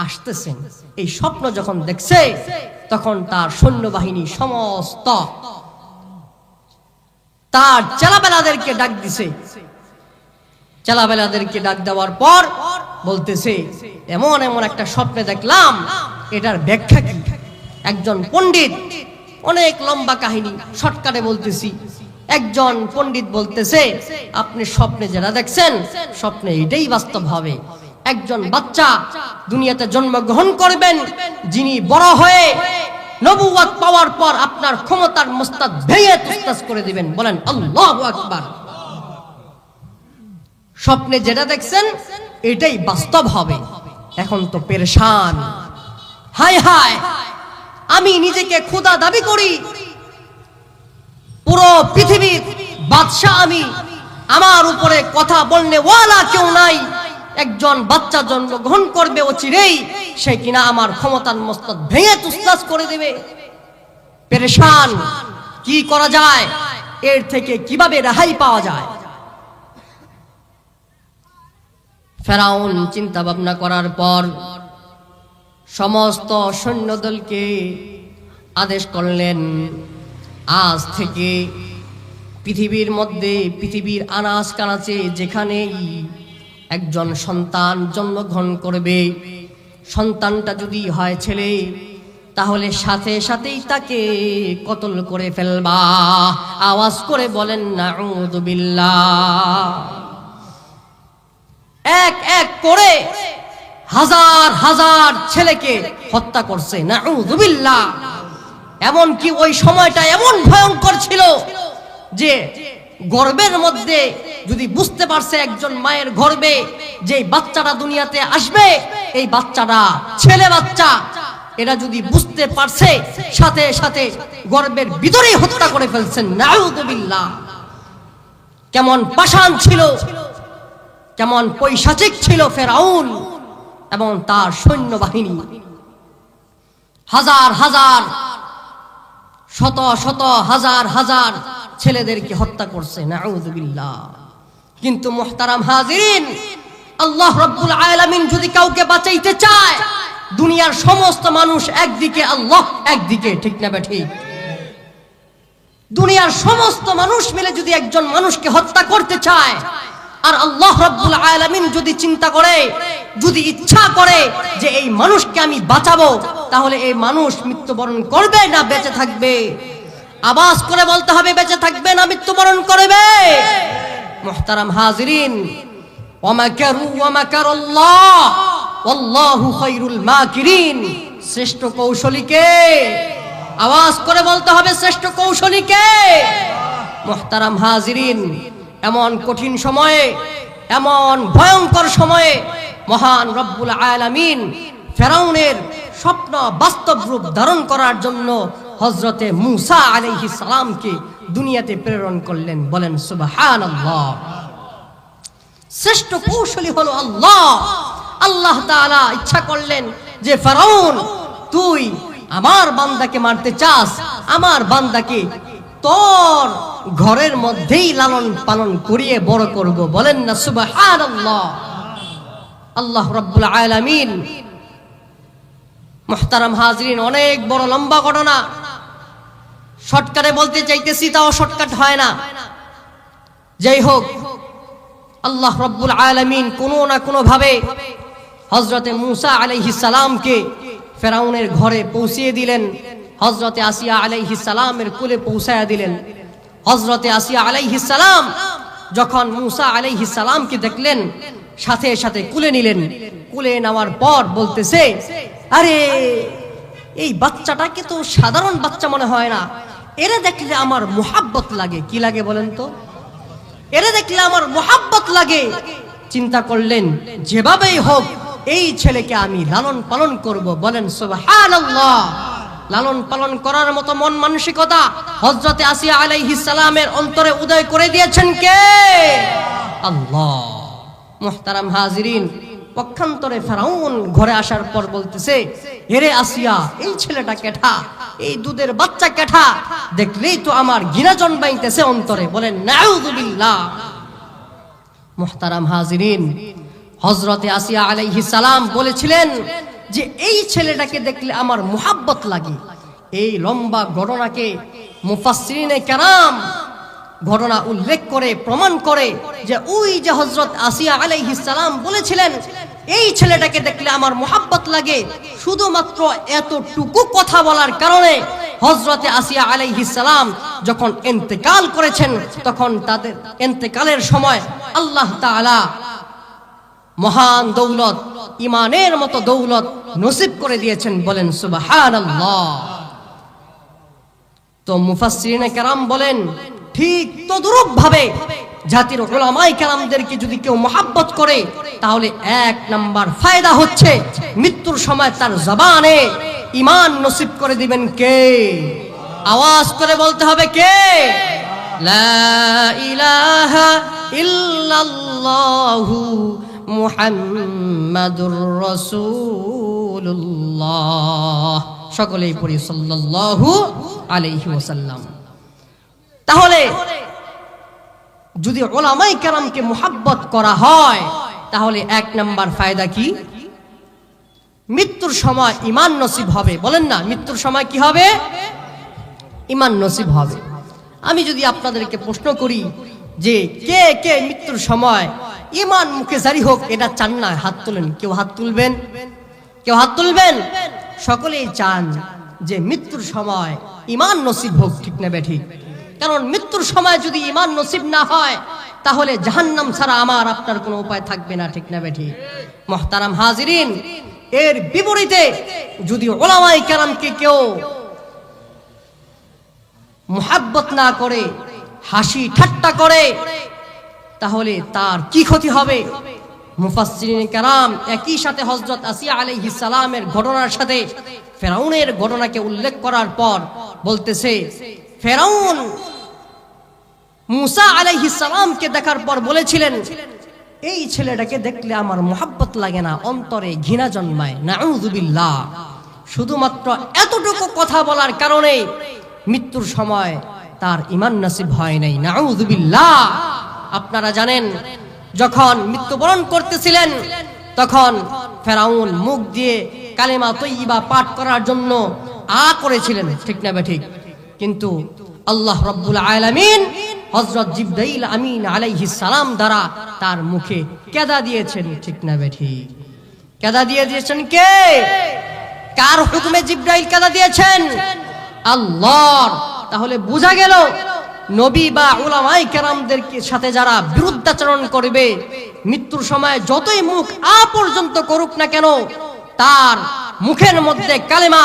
আসতেছেন। এই স্বপ্ন যখন দেখছে তখন তার সৈন্যবাহিনী সমস্ত তার চেলাবেলাদেরকে ডাক দিছে। চেলাবেলাদেরকে ডাক দেওয়ার পর বলতেছে, এমন এমন একটা স্বপ্নে দেখলাম, এটার ব্যাখ্যা কি? একজন পণ্ডিত, অনেক লম্বা কাহিনী, শর্টকাটে বলতেছি। একজন পণ্ডিত বলতেছে, আপনি স্বপ্নে যেটা দেখছেন স্বপ্নে এটাই বাস্তব হবে। একজন বাচ্চা দুনিয়াতে জন্মগ্রহণ করবেন, যিনি বড় হয়ে নবুয়ত পাওয়ার পর আপনার ক্ষমতার মস্তক ভেঙে তুসতাস করে দিবেন। বলেন আল্লাহু আকবার। স্বপ্নে যেটা দেখছেন এটাই বাস্তব হবে। এখন তো পেরেশান, হায় হায়, আমি নিজেকে খোদা দাবি করি, পুরো পৃথিবীর বাদশা আমি, আমার উপরে কথা বলনে ওয়ালা কেউ নাই। একজন বাচ্চা জন্মগ্রহণ করবে অচিরেই, সে কিনা আমার ক্ষমতার মস্তক ভেঙে তুসতাস করে দেবে। পেরেশান, কি করা যায়, এর থেকে কিভাবে রেহাই পাওয়া যায়? ফেরাউন চিন্তা ভাবনা করার পর সমস্ত সৈন্যদলকে আদেশ করলেন, আজ থেকে পৃথিবীর মধ্যে, পৃথিবীর আনাচ কানাচে যেখানেই একজন সন্তান জন্মগ্রহণ করবে, সন্তানটা যদি হয় ছেলে, তাহলে সাথে সাথেই তাকে কতল করে ফেলবা। আওয়াজ করে বলেন নাউযু বিল্লাহ। এক এক করে হাজার হাজার ছেলেকে হত্যা করছে, নাউযু বিল্লাহ। এমনকি ওই সময়টা এমন ভয়ঙ্কর ছিল যে গর্ভের মধ্যে যদি বুঝতে পারছে একজন মায়ের গর্ভে যে বাচ্চাটা দুনিয়াতে আসবে, এই বাচ্চাটা ছেলে বাচ্চা, এরা যদি বুঝতে পারছে সাথে সাথে গর্ভের ভিতরেই হত্যা করে ফেলছেন, নাউযু বিল্লাহ। কেমন পাষাণ ছিল, কেমন পৈশাচিক ছিল ফেরাউন এবং তার সৈন্যবাহিনী। হাজার হাজার, শত শত, হাজার হাজার ছেলেদেরকে হত্যা করছে, নাউযু বিল্লাহ। কিন্তু মুহতারাম হাজিরিন, আল্লাহ রাব্বুল আলামিন যদি কাউকে বাঁচাইতে চায়, দুনিয়ার সমস্ত মানুষ একদিকে, আল্লাহ একদিকে, ঠিক না ঠিক? দুনিয়ার সমস্ত মানুষ মিলে যদি একজন মানুষকে হত্যা করতে চায়, আর আল্লাহ রাব্বুল আলামিন যদি চিন্তা করে, যদি ইচ্ছা করে যে এই মানুষকে আমি বাঁচাবো, তাহলে এই মানুষ মৃত্যুবরণ করবে না বেঁচে থাকবে? আওয়াজ করে বলতে হবে, বেঁচে থাকবে না মৃত্যুবরণ করবে? মুহতারাম হাজিরিন, ওয়া মাকারু ওয়া মাকারাল্লাহ ওয়াল্লাহু খায়রুল মাকিরিন। শ্রেষ্ঠ কৌশলী কে? আওয়াজ করে বলতে হবে, শ্রেষ্ঠ কৌশলী কে? মুহতারাম হাজিরিন, এমন কঠিন সময়ে, এমন ভয়ঙ্কর সময়ে মহান রব্বুল আলামিন ফেরাউনের স্বপ্ন বাস্তব রূপ ধারণ করার জন্য হযরতে মূসা আলাইহিস সালামকে দুনিয়াতে প্রেরণ করলেন। বলেন সুবহানাল্লাহ। শ্রেষ্ঠ কৌশলী হলো আল্লাহ। আল্লাহ তাআলা ইচ্ছা করলেন যে ফেরাউন, তুই আমার বান্দাকে মারতে চাস, আমার বান্দাকে তোর ঘরের মধ্যেই লালন পালন করিয়ে বড় করব। বলেন না সুবহানাল্লাহ। আল্লাহ রাব্বুল আলামিন, মুহতারাম হাজিরিন, অনেক বড় লম্বা ঘটনা, শর্টকাটে বলতে চাইতেছি, তাও শর্টকাট হয় না। যাই হোক, আল্লাহ রাব্বুল আলামিন কোনো না কোনো ভাবে হযরতে মূসা আলাইহিস সালামকে ফেরাউনের ঘরে পৌঁছিয়ে দিলেন। হযরতে আসিয়া আলাইহিস সালামের কোলে পৌঁছায়া দিলেন। হযরতে আসিয়া আলাইহিস সালাম যখন মূসা আলাইহিস সালামকে দেখলেন, সাথে সাথে কুলে নিলেন। কুলে নেওয়ার পর বলতেছে, আরে এই বাচ্চাটাকে তো সাধারণ বাচ্চা মনে হয় না, এরা দেখলে আমার মুহাব্বত লাগে। কি লাগে বলেন তো? এরা দেখলে আমার মুহাব্বত লাগে। চিন্তা করলেন, যেভাবেই হোক এই ছেলেকে আমি লালন পালন করব। বলেন সুবহানাল্লাহ। লালন পালন করার মতো মন মানসিকতা হযরতে আসিয়া আলাইহিস সালামের অন্তরে উদয় করে দিয়েছেন কে? আল্লাহ। মুহতারাম হাজিরিন, পক্ষান্তরে ফেরাউন ঘরে আসার পর বলতেছে, হেরে আসিয়া, এই ছেলেটা কেঠা, এই দুধের বাচ্চা কেঠা, দেখলেই তো আমার ঘৃণা জন্মাইতেছে অন্তরে। বলেন নাউযু বিল্লাহ। মুহতারাম হাজিরিন, হযরতে আসিয়া আলাইহিস সালাম বলেছিলেন যে এই ছেলেটাকে দেখলে আমার মুহাব্বত লাগে। এই লম্বা ঘটনাকে মুফাসসিরিনে কেরাম ঘটনা উল্লেখ করে প্রমাণ করে যে ওই যে হযরত আসিয়া আলাইহিস সালাম বলেছিলেন এই ছেলেটাকে দেখলে আমার মুহাব্বত লাগে, শুধুমাত্র এতটুকু কথা বলার কারণে হযরতে আসিয়া আলাইহিস সালাম যখন ইন্তেকাল করেছেন তখন তাদের ইন্তেকালের সময় আল্লাহ তাআলা মহান দৌলত, ইমানের মতো দৌলত নসিব করে দিয়েছেন। বলেন সুবহানাল্লাহ। তো মুফাসসিরিনে কেরাম বলেন ঠিক তদ্রূপ ভাবে জাতির উলামায়ে কেরামদেরকে যদি কেউ মুহাব্বত করে তাহলে এক নাম্বার ফায়দা হচ্ছে মৃত্যুর সময় তার জবানে ঈমান নসিব করে দিবেন কে? আওয়াজ করে বলতে হবে কে? লা ইলাহা ইল্লাল্লাহু মুহাম্মাদুর রাসূলুল্লাহ। সকলেই পড়ি সাল্লাল্লাহু আলাইহি ওয়াসাল্লাম। তাহলে যদি উলামায়ে কেরামকে মুহাব্বত করা হয় তাহলে এক নাম্বার ফায়দা কি? মৃত্যুর সময় ঈমান নসিব হবে। বলেন না, মৃত্যুর সময় কি হবে? ঈমান নসিব হবে। আমি যদি আপনাদেরকে প্রশ্ন করি যে কে কে মৃত্যুর সময় ঈমান মুখে জারি হোক এটা চান না? হাত তোলেন। কেউ হাত তুলবেন? কেউ হাত তুলবেন? সকলেই চান যে মৃত্যুর সময় ঈমান নসিব হোক, ঠিক না বেঠিক? কারণ মৃত্যুর সময় যদি ঈমান নসিব না হয় তাহলে জাহান্নাম ছাড়া আমার আপনার কোনো উপায় থাকবে না, ঠিক না বেঠিক? মুহতারাম হাজিরিন, এর বিপরীতে যদি উলামায়ে কেরামকে কেউ মুহাব্বত না করে, হাসি ঠাট্টা করে, তাহলে তার কি ক্ষতি হবে? মুফাসসিরিনে কেরাম একই সাথে হযরত আসিয়া আলাইহিস সালামের ঘটনার সাথে ফেরাউনের ঘটনাকে উল্লেখ করার পর বলতেছে, ফেরাউন মুসা আলাইহিস সালামকে দেখার পর বলেছিলেন এই ছেলেটাকে দেখলে আমার মুহাব্বত লাগে না, অন্তরে ঘৃণা জন্মায়। নাউযুবিল্লাহ। শুধুমাত্র এতটুকু কথা বলার কারণে মৃত্যুর সময় তার ঈমান নসিব হয় নাই। নাউযুবিল্লাহ। আপনারা জানেন যখন মৃত্যুবরণ করতেছিলেন তখন ফেরাউন মুখ দিয়ে কালেমা তয়্যিবা পাঠ করার জন্য করেছিলেন, ঠিক না বেঠিক? কিন্তু আল্লাহ রাব্বুল আলামিন হযরত জিবরাইল আমিন আলাইহিস সালাম দ্বারা তার মুখে কেদা দিয়েছেন, ঠিক না বেঠিক? কেদা দিয়েছেন কে? কার হুকুমে জিবরাইল কেদা দিয়েছেন? আল্লাহর। তাহলে বোঝা গেল নবী বা উলামায়ে কেরামদের সাথে যারা বিরুদ্ধাচরণ করবে মৃত্যুর সময় যতই মুখ পর্যন্ত করুক না কেন তার মুখের মধ্যে কালেমা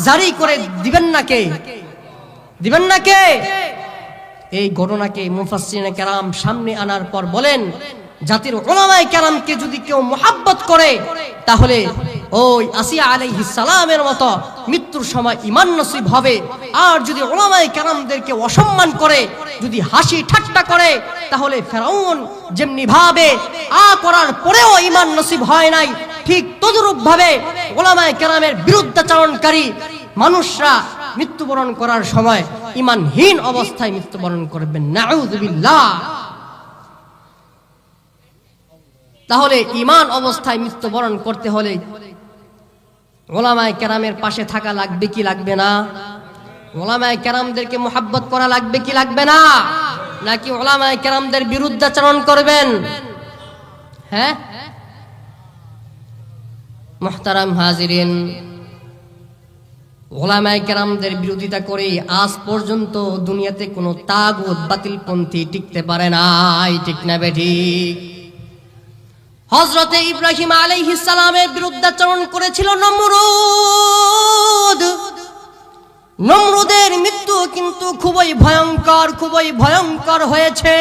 জারি করে দিবেন না কে? দিবেন না কে? এই ঘটনাকে মুফাসসিরিনে কেরাম সামনে আনার পর বলেন জাতির উলামায়ে কেরামকে যদি কেউ মুহাব্বত করে তাহলে ওই আসিয়া আলাইহিস সালামের মতো মৃত্যুর সময় ঈমান নসিব হবে। আর যদি উলামায়ে কেরামদেরকে অসম্মান করে, যদি হাসি ঠাট্টা করে, তাহলে ফেরাউন যেমনি ভাবে করার পরেও ঈমান নসিব হয় নাই, ঠিক তদ্রূপ ভাবে উলামায়ে কেরামের বিরুদ্ধাচরণকারী মানুষরা মৃত্যুবরণ করার সময় ঈমানহীন অবস্থায় মৃত্যুবরণ করবেন। নাউযুবিল্লাহ। তাহলে ঈমান অবস্থায় মৃত্যুবরণ করতে হলে উলামায়ে কেরামের পাশে থাকা লাগবে কি লাগবে না? উলামায়ে কেরামদেরকে মুহাব্বত করা লাগবে কি লাগবে না? নাকি উলামায়ে কেরামদের বিরুদ্ধাচরণ করবেন? হ্যাঁ মুহতারাম হাজিরিন, উলামায়ে কেরামদের বিরোধিতা করে আজ পর্যন্ত দুনিয়াতে কোনো তাগুত বাতিলপন্থী টিকতে পারে নাই, ঠিক না বেঠিক? হযরতে ইব্রাহিম আলাইহিস সালামের বিরুদ্ধাচরণ করেছিল নমরুদ। নমরুদের মৃত্যু কিন্তু খুবই ভয়ঙ্কর হয়েছে।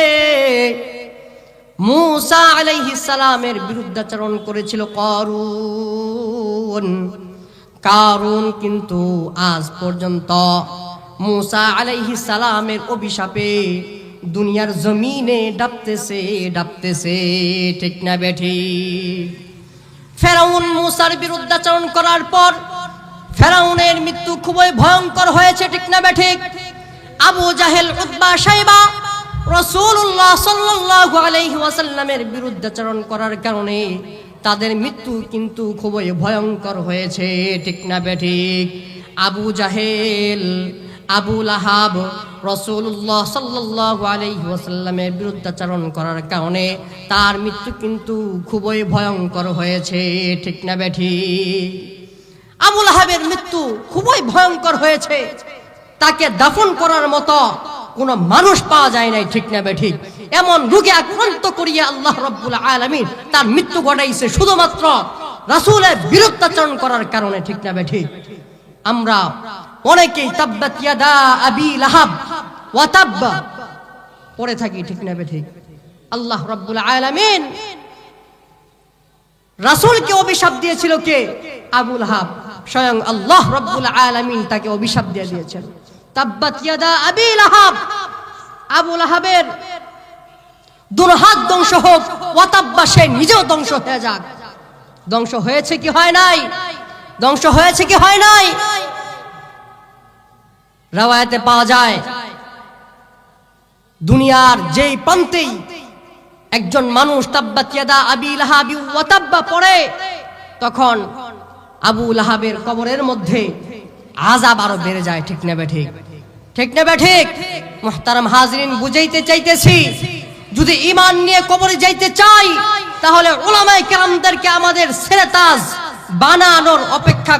মূসা আলাইহিস সালামের বিরুদ্ধাচরণ করেছিল কারুন কিন্তু আজ পর্যন্ত মূসা আলাইহিস সালামের অভিশাপে দুনিয়ার জমিনে ডাবতেছে, ঠিক না বেঠিক? ফেরাউন মূসার বিরুদ্ধাচরণ করার পর ফেরাউনের মৃত্যু খুবই ভয়ঙ্কর হয়েছে, ঠিক না বেঠিক? আবু জাহেল, উতবা, শাইবা রাসূলুল্লাহ সাল্লাল্লাহু আলাইহি ওয়াসাল্লামের বিরুদ্ধাচরণ করার কারণে তাদের মৃত্যু কিন্তু খুবই ভয়ঙ্কর হয়েছে, ঠিক না বেঠিক? আবু জাহেল, আবু লাহাব রাসূলুল্লাহ সাল্লাল্লাহু আলাইহি ওয়াসাল্লামের বিরুদ্ধাচরণ করার কারণে তার মৃত্যু কিন্তু খুবই ভয়ঙ্কর হয়েছে, ঠিক না বেঠিক? আবু লাহাবের মৃত্যু খুবই ভয়ঙ্কর হয়েছে, তাকে দাফন করার মতো কোনো মানুষ পাওয়া যায় নাই, ঠিক না বেঠিক? এমন রোগে আক্রান্ত করিয়া আল্লাহ রাব্বুল আলামিন তার মৃত্যু ঘটাইছে শুধুমাত্র রাসূলের বিরুদ্ধাচরণ করার কারণে, ঠিক না বেঠিক? আমরা অনেকেই তাব্বাত ইয়াদা আবি লাহাব ওয়া তাব্বা পড়ে থাকি, ঠিক না বেঠিক? আল্লাহ রাব্বুল আলামিন রাসূলকে অভিশাপ দিয়েছিল কে? আবু লাহাব। স্বয়ং আল্লাহ রাব্বুল আলামিন তাকে অভিশাপ দিয়ে দিয়েছেন, তাব্বাত ইয়াদা আবি লাহাব, আবু লাহাবের দুরহাত ধ্বংস হোক, ওয়া তাব্বা, সে নিজেও ধ্বংস হয়ে যাক। ধ্বংস হয়েছে কি হয় নাই? ধ্বংস হয়েছে কি হয় নাই? রাওয়ায়াতে পাওয়া যায় দুনিয়ার যেই প্রান্তেই একজন মানুষ তাব্বাত ইয়াদা আবি লাহাব ওয়া তাব্বা পড়ে, তখন আবু লাহাবের কবরের মধ্যে আযাব আরো বেড়ে যায়, ঠিক না বেঠিক? ঠিক না বেঠিক? মুহতারাম হাজিরিন, বুঝাইতে চাইতেছি, যদি ঈমান নিয়ে কবরে যাইতে চাই তাহলে উলামায়ে কেরামদেরকে আমাদের সেরেতাজ বানানোর অপেক্ষা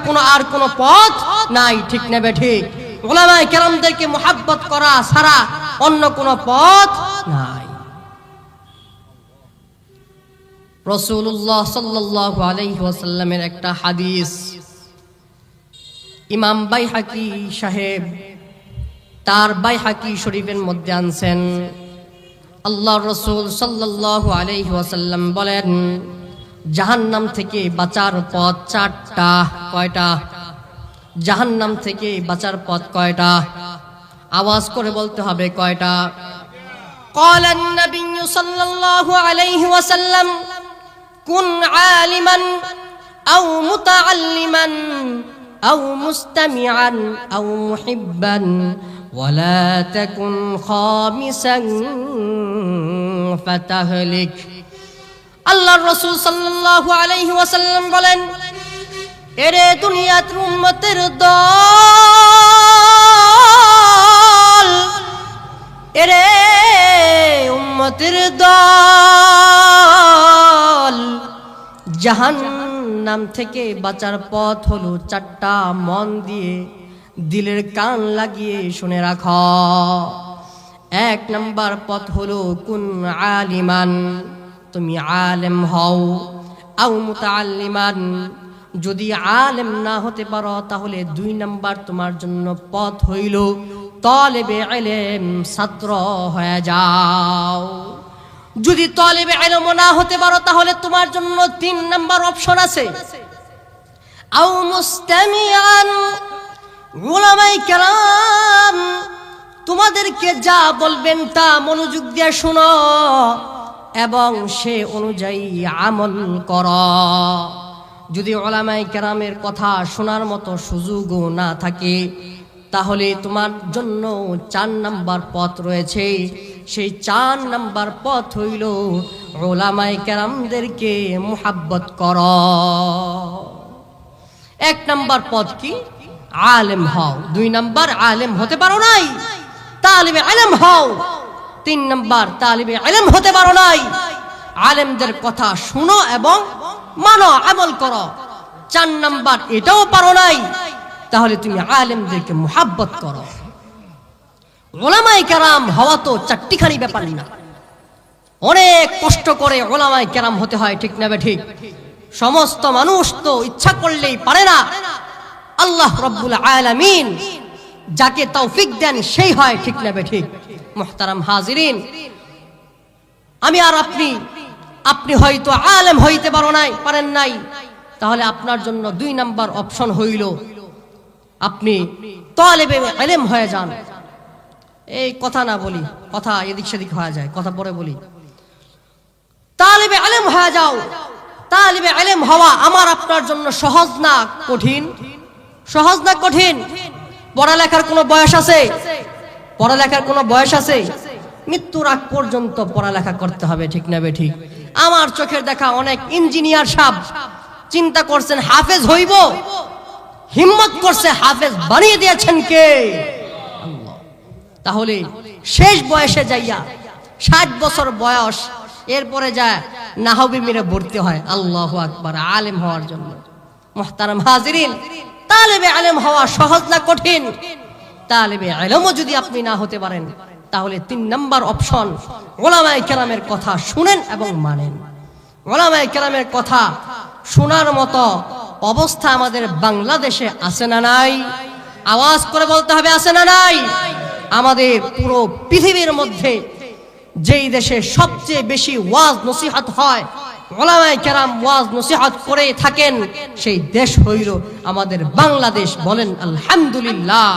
কোনো পথ নাই, ঠিক না বেঠিক? উলামায়ে কেরামদেরকে মুহাব্বত করা ছাড়া অন্য কোনো পথ নাই। রাসূলুল্লাহ সাল্লাল্লাহু আলাইহি ওয়াসাল্লামের একটা হাদিস ইমাম বাইহাকি সাহেব তার বাইহাকি শরীফের মধ্যে আনছেন। আল্লাহর রাসূল সাল্লাল্লাহু আলাইহি ওয়াসাল্লাম বলেন, জাহান্নাম থেকে বাঁচার পথ চারটা। কয়টা? জাহান্নাম থেকে বাঁচার পথ কয়টা? আওয়াজ করে বলতে হবে, কয়টা? ক্বালা an-নাবিয়্যু সাল্লাল্লাহু আলাইহি ওয়াসাল্লাম, কুন আলিমান আও মুতাআল্লিমান আও মুস্তামিআন আও মুহিব্বান ওয়ালা তাকুন খামিসান ফাতাহলিক। আল্লাহর রাসূল সাল্লাল্লাহু আলাইহি ওয়াসাল্লাম বলেন, এরে দুনিয়ার উম্মতের দল, এরে উম্মতের দল, জাহান্নাম থেকে বাঁচার পথ হলো চারটা। মন দিয়ে দিলের কান লাগিয়ে শুনে রাখো। এক নাম্বার পথ হলো কুন আলিমান, তুমি আলেম হও, আও মুতাআল্লিমান, যদি আলেম না হতে পারো তাহলে দুই নাম্বার তোমার জন্য পথ হইল তালেবে ইলম, ছাত্র হয়ে যাও। যদি তালেবে ইলম না হতে পারো তাহলে তোমার জন্য তিন নাম্বার অপশন আছে, আও মুস্তামিআন, উলামায়ে কেরাম তোমাদেরকে যা বলবেন তা মনোযোগ দিয়ে শোনো এবং সে অনুযায়ী আমল করো। যদি উলামায়ে কেরামের কথা শোনার মতো সুযোগও না থাকে তাহলে তোমার জন্য চার নাম্বার পথ রয়েছে। সেই চার নাম্বার পথ হইল উলামায়ে কেরামদেরকে মুহাব্বত করো। এক নাম্বার পথ কি? আলেম হও। দুই নাম্বার আলেম হতে পারো নাই, তালিবে ইলম হও। তিন নাম্বার তালিবে ইলম হতে পারো নাই, আলেমদের কথা শুনো এবং মানো, আমল করো। চার নাম্বার এটাও পারো নাই, তাহলে তুমি আলেমদেরকে মুহাব্বত করো। উলামায়ে কেরাম হওয়া তো চারটিখানি ব্যাপার না, অনেক কষ্ট করে উলামায়ে কেরাম হতে হয়, ঠিক না বেঠিক? সমস্ত মানুষ তো ইচ্ছা করলেই পারে না। আল্লাহ রাব্বুল আলামিন যাকে তৌফিক দেন সেই হয়, ঠিক না বেঠিক? মুহতারাম হাজিরিন, আমি আর আপনি হয়তো আলেম হইতে পারেন নাই, তাহলে আপনার জন্য দুই নাম্বার অপশন হইল আপনি তালেবে ইলম হয়ে যান। এই কথা না বলি, কথা এদিক সেদিক হয়ে যায়, কথা পরে বলি। তালেবে ইলম হয়ে যাও। তালেবে ইলম হওয়া আমার আপনার জন্য সহজ না কঠিন? সহজ না কঠিন? পড়ালেখার কোনো বয়স আছে? পড়ালেখার কোনো বয়স আছে? মৃত্যুর আগ পর্যন্ত পড়ালেখা করতে হবে, ঠিক না বেঠিক? আমার চোখের দেখা অনেক ইঞ্জিনিয়ার সাহেব চিন্তা করছেন হাফেজ হইব, হিম্মত করছে হাফেজ বানিয়ে দিয়েছেন কে? আল্লাহ। তাহলে শেষ বয়সে যাইয়া 60 বছর বয়স, এরপরে যায় নাহবি মিরে ভর্তি হয় আল্লাহু আকবার আলেম হওয়ার জন্য। মুহতারাম হাজিরিন, তালেবে আলেম হওয়া সহজ না কঠিন? তালেবে ইলমও যদি আপনি না হতে পারেন, তাহলে 3 নাম্বার অপশন, উলামায়ে কেরামের কথা শুনেন এবং মানেন। উলামায়ে কেরামের কথা শোনার মতো অবস্থা আমাদের বাংলাদেশে আছে না নাই? আওয়াজ করে বলতে হবে, আছে না নাই? আমাদের পুরো পৃথিবীর মধ্যে যেই দেশে সবচেয়ে বেশি ওয়াজ নসিহত হয়, উলামায়ে কেরাম ওয়াজ নসিহত করে থাকেন, সেই দেশ হইল আমাদের বাংলাদেশ। বলেন আলহামদুলিল্লাহ।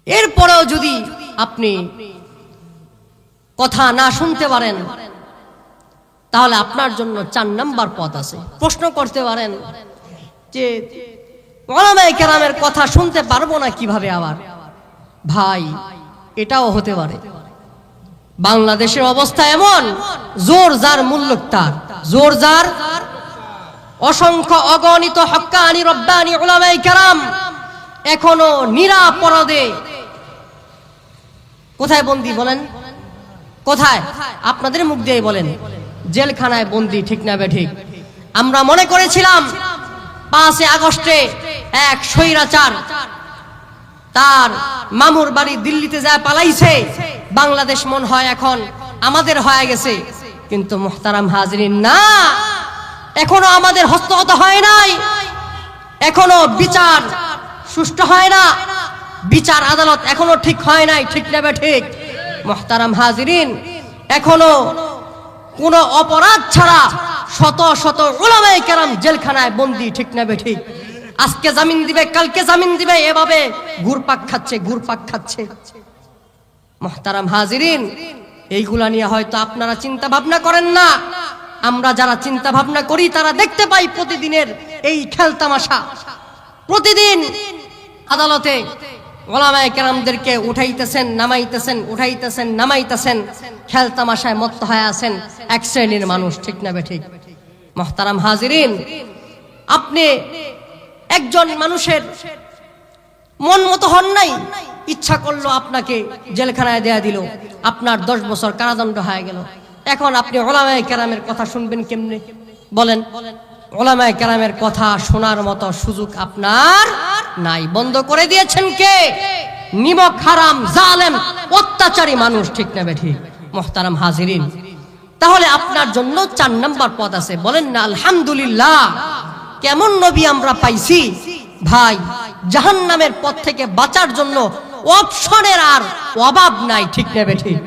এরপরেও যদি আপনি কথা না শুনতে পারেন, তাহলে আপনার জন্য 4 নাম্বার পথ আছে। প্রশ্ন করতে পারেন যে উলামায়ে কেরামের কথা শুনতে পারবো না কিভাবে? আবার ভাই, এটাও হতে পারে। বাংলাদেশের অবস্থা এমন, জোর যার মূল্য তার, জোর যার। অসংখ্য অগণিত হক্কানি রব্বানি উলামায়ে কেরাম এখনো নিরাপরাধে কোথায় বন্দী? বলেন কোথায়? আপনাদের মুখ দিয়ে বলেন, জেলখানায় বন্দী। ঠিক না বেঠিক? আমরা মনে করেছিলাম 5 আগস্টে এক স্বৈরাচার তার মামুর বাড়ি দিল্লিতে যায় পালাইছে, বাংলাদেশ মন হয় এখন আমাদের হয়ে গেছে। কিন্তু মুহতারাম হাজিরিন, না, এখনো আমাদের হস্তগত হয় নাই, এখনো বিচার সুষ্ঠু হয় না, বিচার আদালত এখনো ঠিক হয় নাই। ঠিক না বেঠিক? মুহতারাম হাজিরিন, এখনো কোন অপরাধ ছাড়া শত শত উলামায়ে কেরাম জেলখানায় বন্দী। ঠিক না বেঠিক? আজকে জামিন দিবে, কালকে জামিন দিবে, এভাবে ঘুরপাক খাচ্ছে। মুহতারাম হাজিরিন, এইগুলা নিয়ে হয়তো আপনারা চিন্তা ভাবনা করেন না। আমরা যারা চিন্তা ভাবনা করি তারা দেখতে পাই প্রতিদিনের এই খেলতামাশা। প্রতিদিন আদালতে উলামায়ে কেরামদেরকে উঠাইতেছেন নামাইতেছেন, খেলতামাশায় মত্ত হয়ে আছেন এক শ্রেণীর মানুষ। ঠিক না বেঠিক? মুহতারাম হাজিরিন, আপনি একজন মানুষের মন মতো হন নাই, ইচ্ছা করলো আপনাকে জেলখানায় দেয়া দিল, আপনার 10 বছর কারাদণ্ড হয়ে গেল। এখন আপনি উলামায়ে কেরামের কথা শুনবেন কেমনে? বলেন। উলামায়ে কেরামের কথা শোনার মতো সুযোগ আপনার নাই। বন্ধ করে দিয়েছেন কে? নিমক হারাম, জালেম, অত্যাচারী মানুষ। ঠিক না বেঠিক? মুহতারাম হাজিরিন, তাহলে আপনার জন্য 4 নাম্বার পথ আছে। বলেন না আলহামদুলিল্লাহ। কেমন নবী আমরা পাইছি ভাই! জাহান্নামের পথ থেকে বাঁচার জন্য অপশনের আর অভাব নাই। ঠিক না বেঠিক?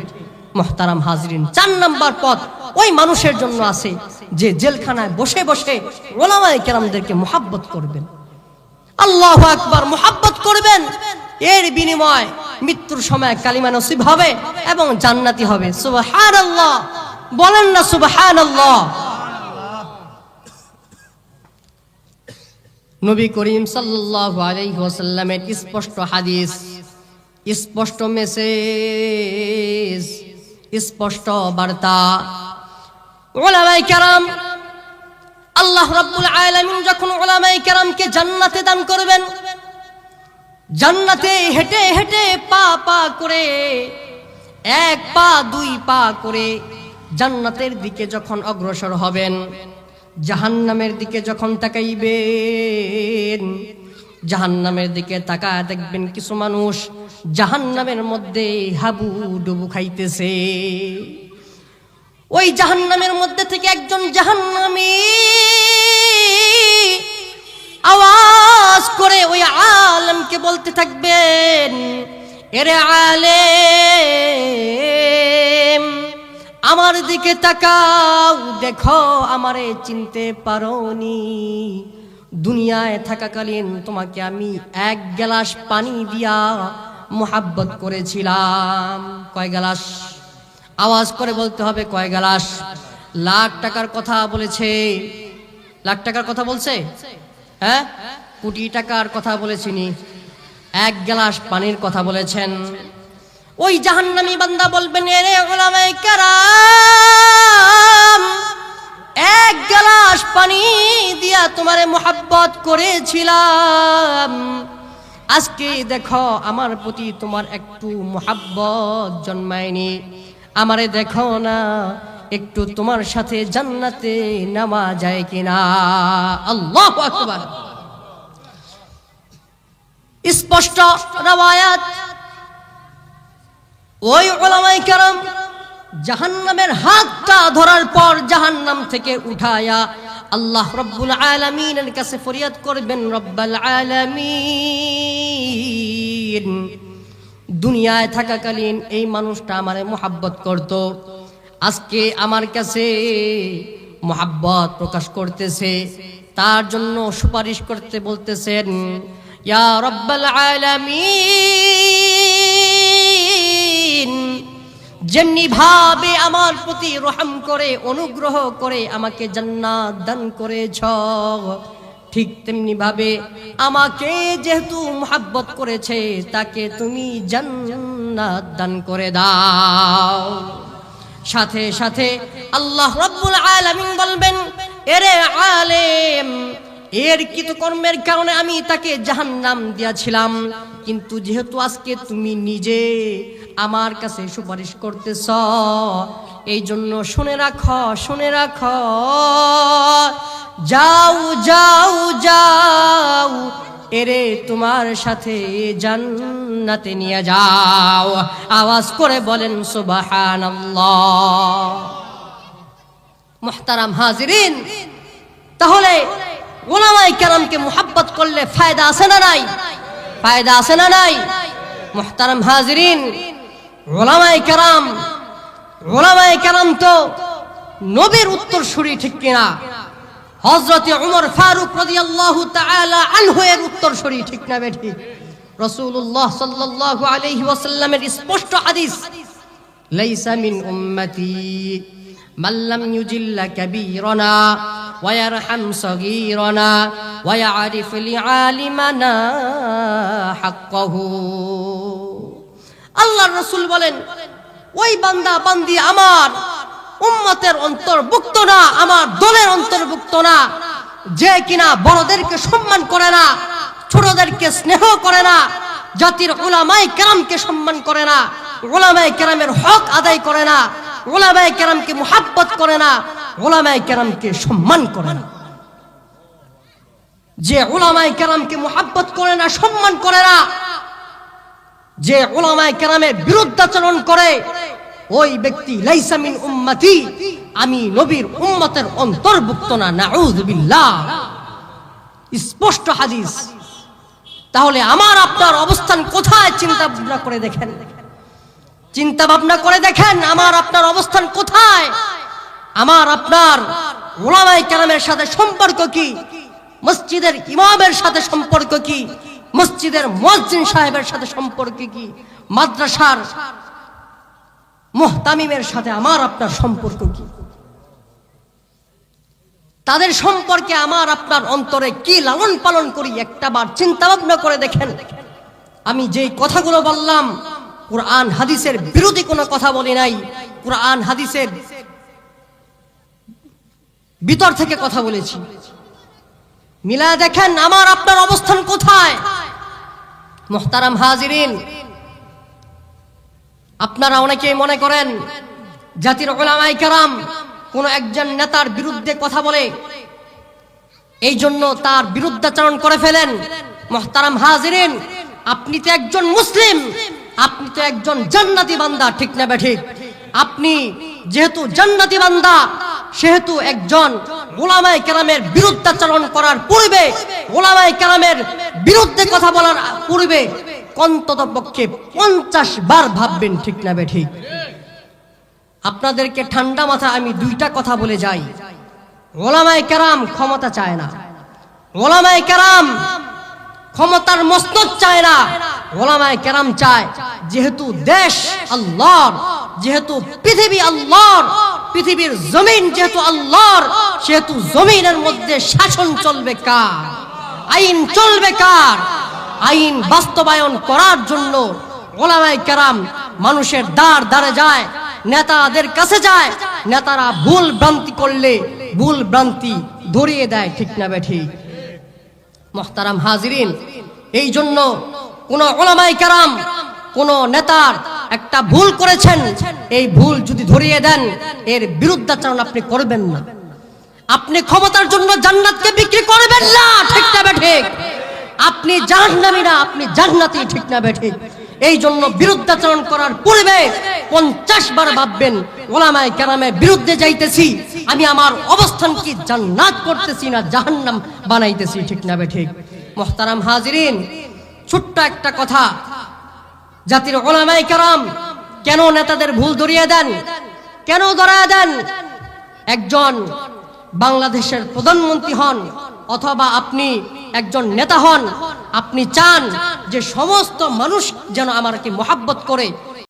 মুহতারাম হাজিরিন, 4 নাম্বার পথ ওই মানুষের জন্য আছে যে জেলখানায় বসে বসে উলামায়ে কেরামদেরকে মুহাব্বত করবেন। আল্লাহু আকবার, মুহাব্বত করবেন। এর বিনিময় মৃত্যুর সময় কালিমা নসিব হবে এবং জান্নাতি হবে। সুবহানাল্লাহ। বলেন না সুবহানাল্লাহ। নবী করিম সাল্লাল্লাহু আলাইহি ওয়াসাল্লামের স্পষ্ট হাদিস, স্পষ্ট মেসেজ, স্পষ্ট বার্তা। উলামায়ে কেরাম, আল্লাহ রাব্বুল আলামিন যখন উলামায়ে কেরামকে জান্নাতে দান করবেন, জান্নাতে হেঁটে হেঁটে পা করে, 1 পা 2 পা করে জান্নাতের দিকে যখন অগ্রসর হবেন, জাহান্নামের দিকে যখন তাকাইবেন, জাহান্নামের দিকে তাকায় দেখবেন কিছু মানুষ জাহান্নামের মধ্যে হাবুডুবু খাইতেছে। ওই জাহান্নামের মধ্যে থেকে একজন জাহান্নামী আওয়াজ করে ওই আলেমকে বলতে থাকবেন, এরে আলেম, আমার দিকে তাকাও, দেখো আমারে চিনতে পারোনি। দুনিয়ায় থাকাকালীন তোমাকে আমি 1 গ্লাস পানি দিয়া মুহাব্বত করেছিলাম। কয় গ্লাস? আওয়াজ করে বলতে হবে, কয় গ্লাস? লাখ টাকার কথা বলেছে। লাখ টাকার কথা বলছে? হ্যাঁ, কোটি টাকার কথা বলেছিনি, 1 গ্লাস পানির কথা বলেছেন। ওই জাহান্নামী বান্দা বলবেন, এরে উলামায়ে কেরাম, এক গ্লাস পানি দিয়া তোমারে মোহাব্বত করেছিলাম, আজকে দেখো আমার প্রতি তোমার একটু মোহাব্বত জন্মায়নি, আমারে দেখো না একটু তোমার সাথে জান্নাতে নামা যায় কিনা। আল্লাহু আকবার। স্পষ্ট রওয়ায়াত, ওই উলামায়ে কেরাম জাহান্নামের হাতটা ধরার পর জাহান্নাম থেকে উঠায়া আল্লাহ রব্বুল আলামিনের কাছে ফরিয়াদ করবেন, রব্বাল আলামিন, দুনিয়ায় থাকাকালীন এই মানুষটা আমারে মোহাব্বত করত, আজকে আমার কাছে মোহাব্বত প্রকাশ করতেছে, তার জন্য সুপারিশ করতে বলতেছেন, ইয়া রব্বাল আলামিন, যেমনি ভাবে আমার প্রতি রহম করে অনুগ্রহ করে আমাকে জান্নাত দান করেছ, ঠিক তেমনি ভাবে আমাকে যেহেতু মোহাব্বত করেছে তাকে তুমি জান্নাত দান করে দাও। সাথে সাথে আল্লাহ রাব্বুল আলামিন বলবেন, এরে আলেম, এর কৃতকর্মের কারণে আমি তাকে জাহান্নাম দিয়েছিলাম, কিন্তু যেহেতু আজকে তুমি নিজে আমার কাছে সুপারিশ করতেছ, এই জন্য শুনে রাখো, শুনে রাখো, যাও যাও যাও, এরে তোমার সাথে জান্নাতে নিয়ে যাও। আওয়াজ করে বলেন সুবহানাল্লাহ। মুহতারাম হাজিরিন, তাহলে উলামায়ে কেরামকে মুহাব্বত করলে ফায়দা আছে না নাই? ফায়দা আছে না নাই? মুহতারাম হাজিরিন, উলামায়ে কেরাম তো নবীর উত্তরসূরি, ঠিক কিনা? হযরত উমর ফারুক রাদিয়াল্লাহু তাআলা আনহু এর উত্তরসূরি, ঠিক না বেঠিক? রাসূলুল্লাহ সাল্লাল্লাহু আলাইহি ওয়াসাল্লামের স্পষ্ট হাদিস, লাইসা মিন উম্মতি মান লাম ইউজিল্লা কাবীরানা ওয়া ইয়ারহাম সগীরানা ওয়া ইয়ারিফ লিআলিমানা হাক্কাহু। আল্লাহর রাসূল বলেন, ওই বান্দা বান্দি আমার উম্মতের অন্তর্ভুক্ত না, আমার দলের অন্তর্ভুক্ত না, যে কিনা বড়দেরকে সম্মান করে না, ছোটদেরকে স্নেহ করে না, জাতির উলামায়ে কেরামকে সম্মান করে না, উলামায়ে কেরামের হক আদায় করে না, উলামায়ে কেরামকে মুহাব্বত করে না, উলামায়ে কেরামকে সম্মান করে না। যে উলামায়ে কেরামকে মুহাব্বত করে না, সম্মান করে না, যে উলামায়ে কেরামের বিরুদ্ধাচরণ করে, ওই ব্যক্তি লাইসা মিন উম্মতি, আমি নবীর উম্মতের অন্তর্ভুক্ত না। নাউযু বিল্লাহ। স্পষ্ট হাদিস। তাহলে আমার আপনার অবস্থান কোথায়? চিন্তা ভাবনা করে দেখেন, চিন্তা ভাবনা করে দেখেন আমার আপনার অবস্থান কোথায়। আমার আপনার উলামায়ে কেরামের সাথে সম্পর্ক কি? মসজিদের ইমামের সাথে সম্পর্ক কি? মসজিদের মুয়াজ্জিন সাহেবের সাথে সম্পর্ক কি? মাদ্রাসার মুহতামিমের সাথে আমার আপনার সম্পর্ক কি? তাদের সম্পর্কে আমার আপনার অন্তরে কি লালন পালন করি? একটাবার চিন্তা ভাবনা করে দেখেন। আমি যেই কথাগুলো বললাম, কুরআন হাদিসের বিরোধী কোনো কথা বলি নাই, কুরআন হাদিসের ভিতর থেকে কথা বলেছি। মিলা দেখেন আমার আপনার অবস্থান কোথায়। মুহতারাম হাজিরিন, আপনারা অনেকেই মনে করেন জাতির উলামায়ে কেরাম কোন একজন নেতার বিরুদ্ধে কথা বলে, এই জন্য তার বিরুদ্ধাচরণ করে ফেলেন। মুহতারাম হাজিরিন, আপনি তো একজন মুসলিম, আপনি তো একজন জান্নাতি বান্দা, ঠিক না বেঠিক? আপনি যেহেতু জান্নাতি বান্দা, সেহেতু একজন উলামায়ে কেরামের বিরুদ্ধাচরণ করার পূর্বে, উলামায়ে কেরামের বিরুদ্ধে কথা বলার পূর্বে অন্ততপক্ষে 50 বার ভাববেন, ঠিক না বেঠিক? আপনাদেরকে ঠান্ডা মাথায় আমি দুইটা কথা বলে যাই। উলামায়ে কেরাম ক্ষমতা চায় না, উলামায়ে কেরাম ক্ষমতার মসনদ চায় না। উলামায়ে কেরাম চায় যেহেতু দেশ আল্লাহর, যেহেতু পৃথিবী আল্লাহর, পৃথিবীর জমিন যেহেতু আল্লাহর, সেহেতু জমিনের মধ্যে শাসন চলবে কার? আইন চলবে কার? আইন বাস্তবায়ন করার জন্য ওলামায়ে কেরাম মানুষের দ্বারে যায়, নেতাদের কাছে যায়, নেতারা ভুল ভ্রান্তি করলে ভুল ভ্রান্তি ধরিয়ে দেয়, ঠিক না বেঠিক? মুহতারাম হাজিরিন, এই জন্য কোন ওলামায়ে কেরাম কোন নেতার একটা ভুল করেছেন, এই ভুল যদি ধরিয়ে দেন এর বিরুদ্ধাচরণ আপনি করবেন না। আপনি ক্ষমতার জন্য জান্নাতকে বিক্রি করবেন না, ঠিক না বেঠিক? আপনি জাহান্নামী না, আপনি জান্নাতি, ঠিক না বেঠিক? এই জন্য বিরুদ্ধাচরণ করার পূর্বে 50 বার ভাববেন, ওলামায়ে কেরামের বিরুদ্ধে যাইতেছি, আমি আমার অবস্থান কি জান্নাত করতেছি না জাহান্নাম বানাইতেছি, ঠিক না বেঠিক? মুহতারাম হাজিরিন, ছোট্ট একটা কথা, জাতির ওলামায়ে কেরাম কেন নেতাদের ভুল ধরিয়ে দেন, কেন ধরায় দেন? একজন বাংলাদেশের প্রধানমন্ত্রী হন অথবা আপনি একজন নেতা হন, আপনি চান যে সমস্ত মানুষ যেন আমাকে মহাব্বত করে,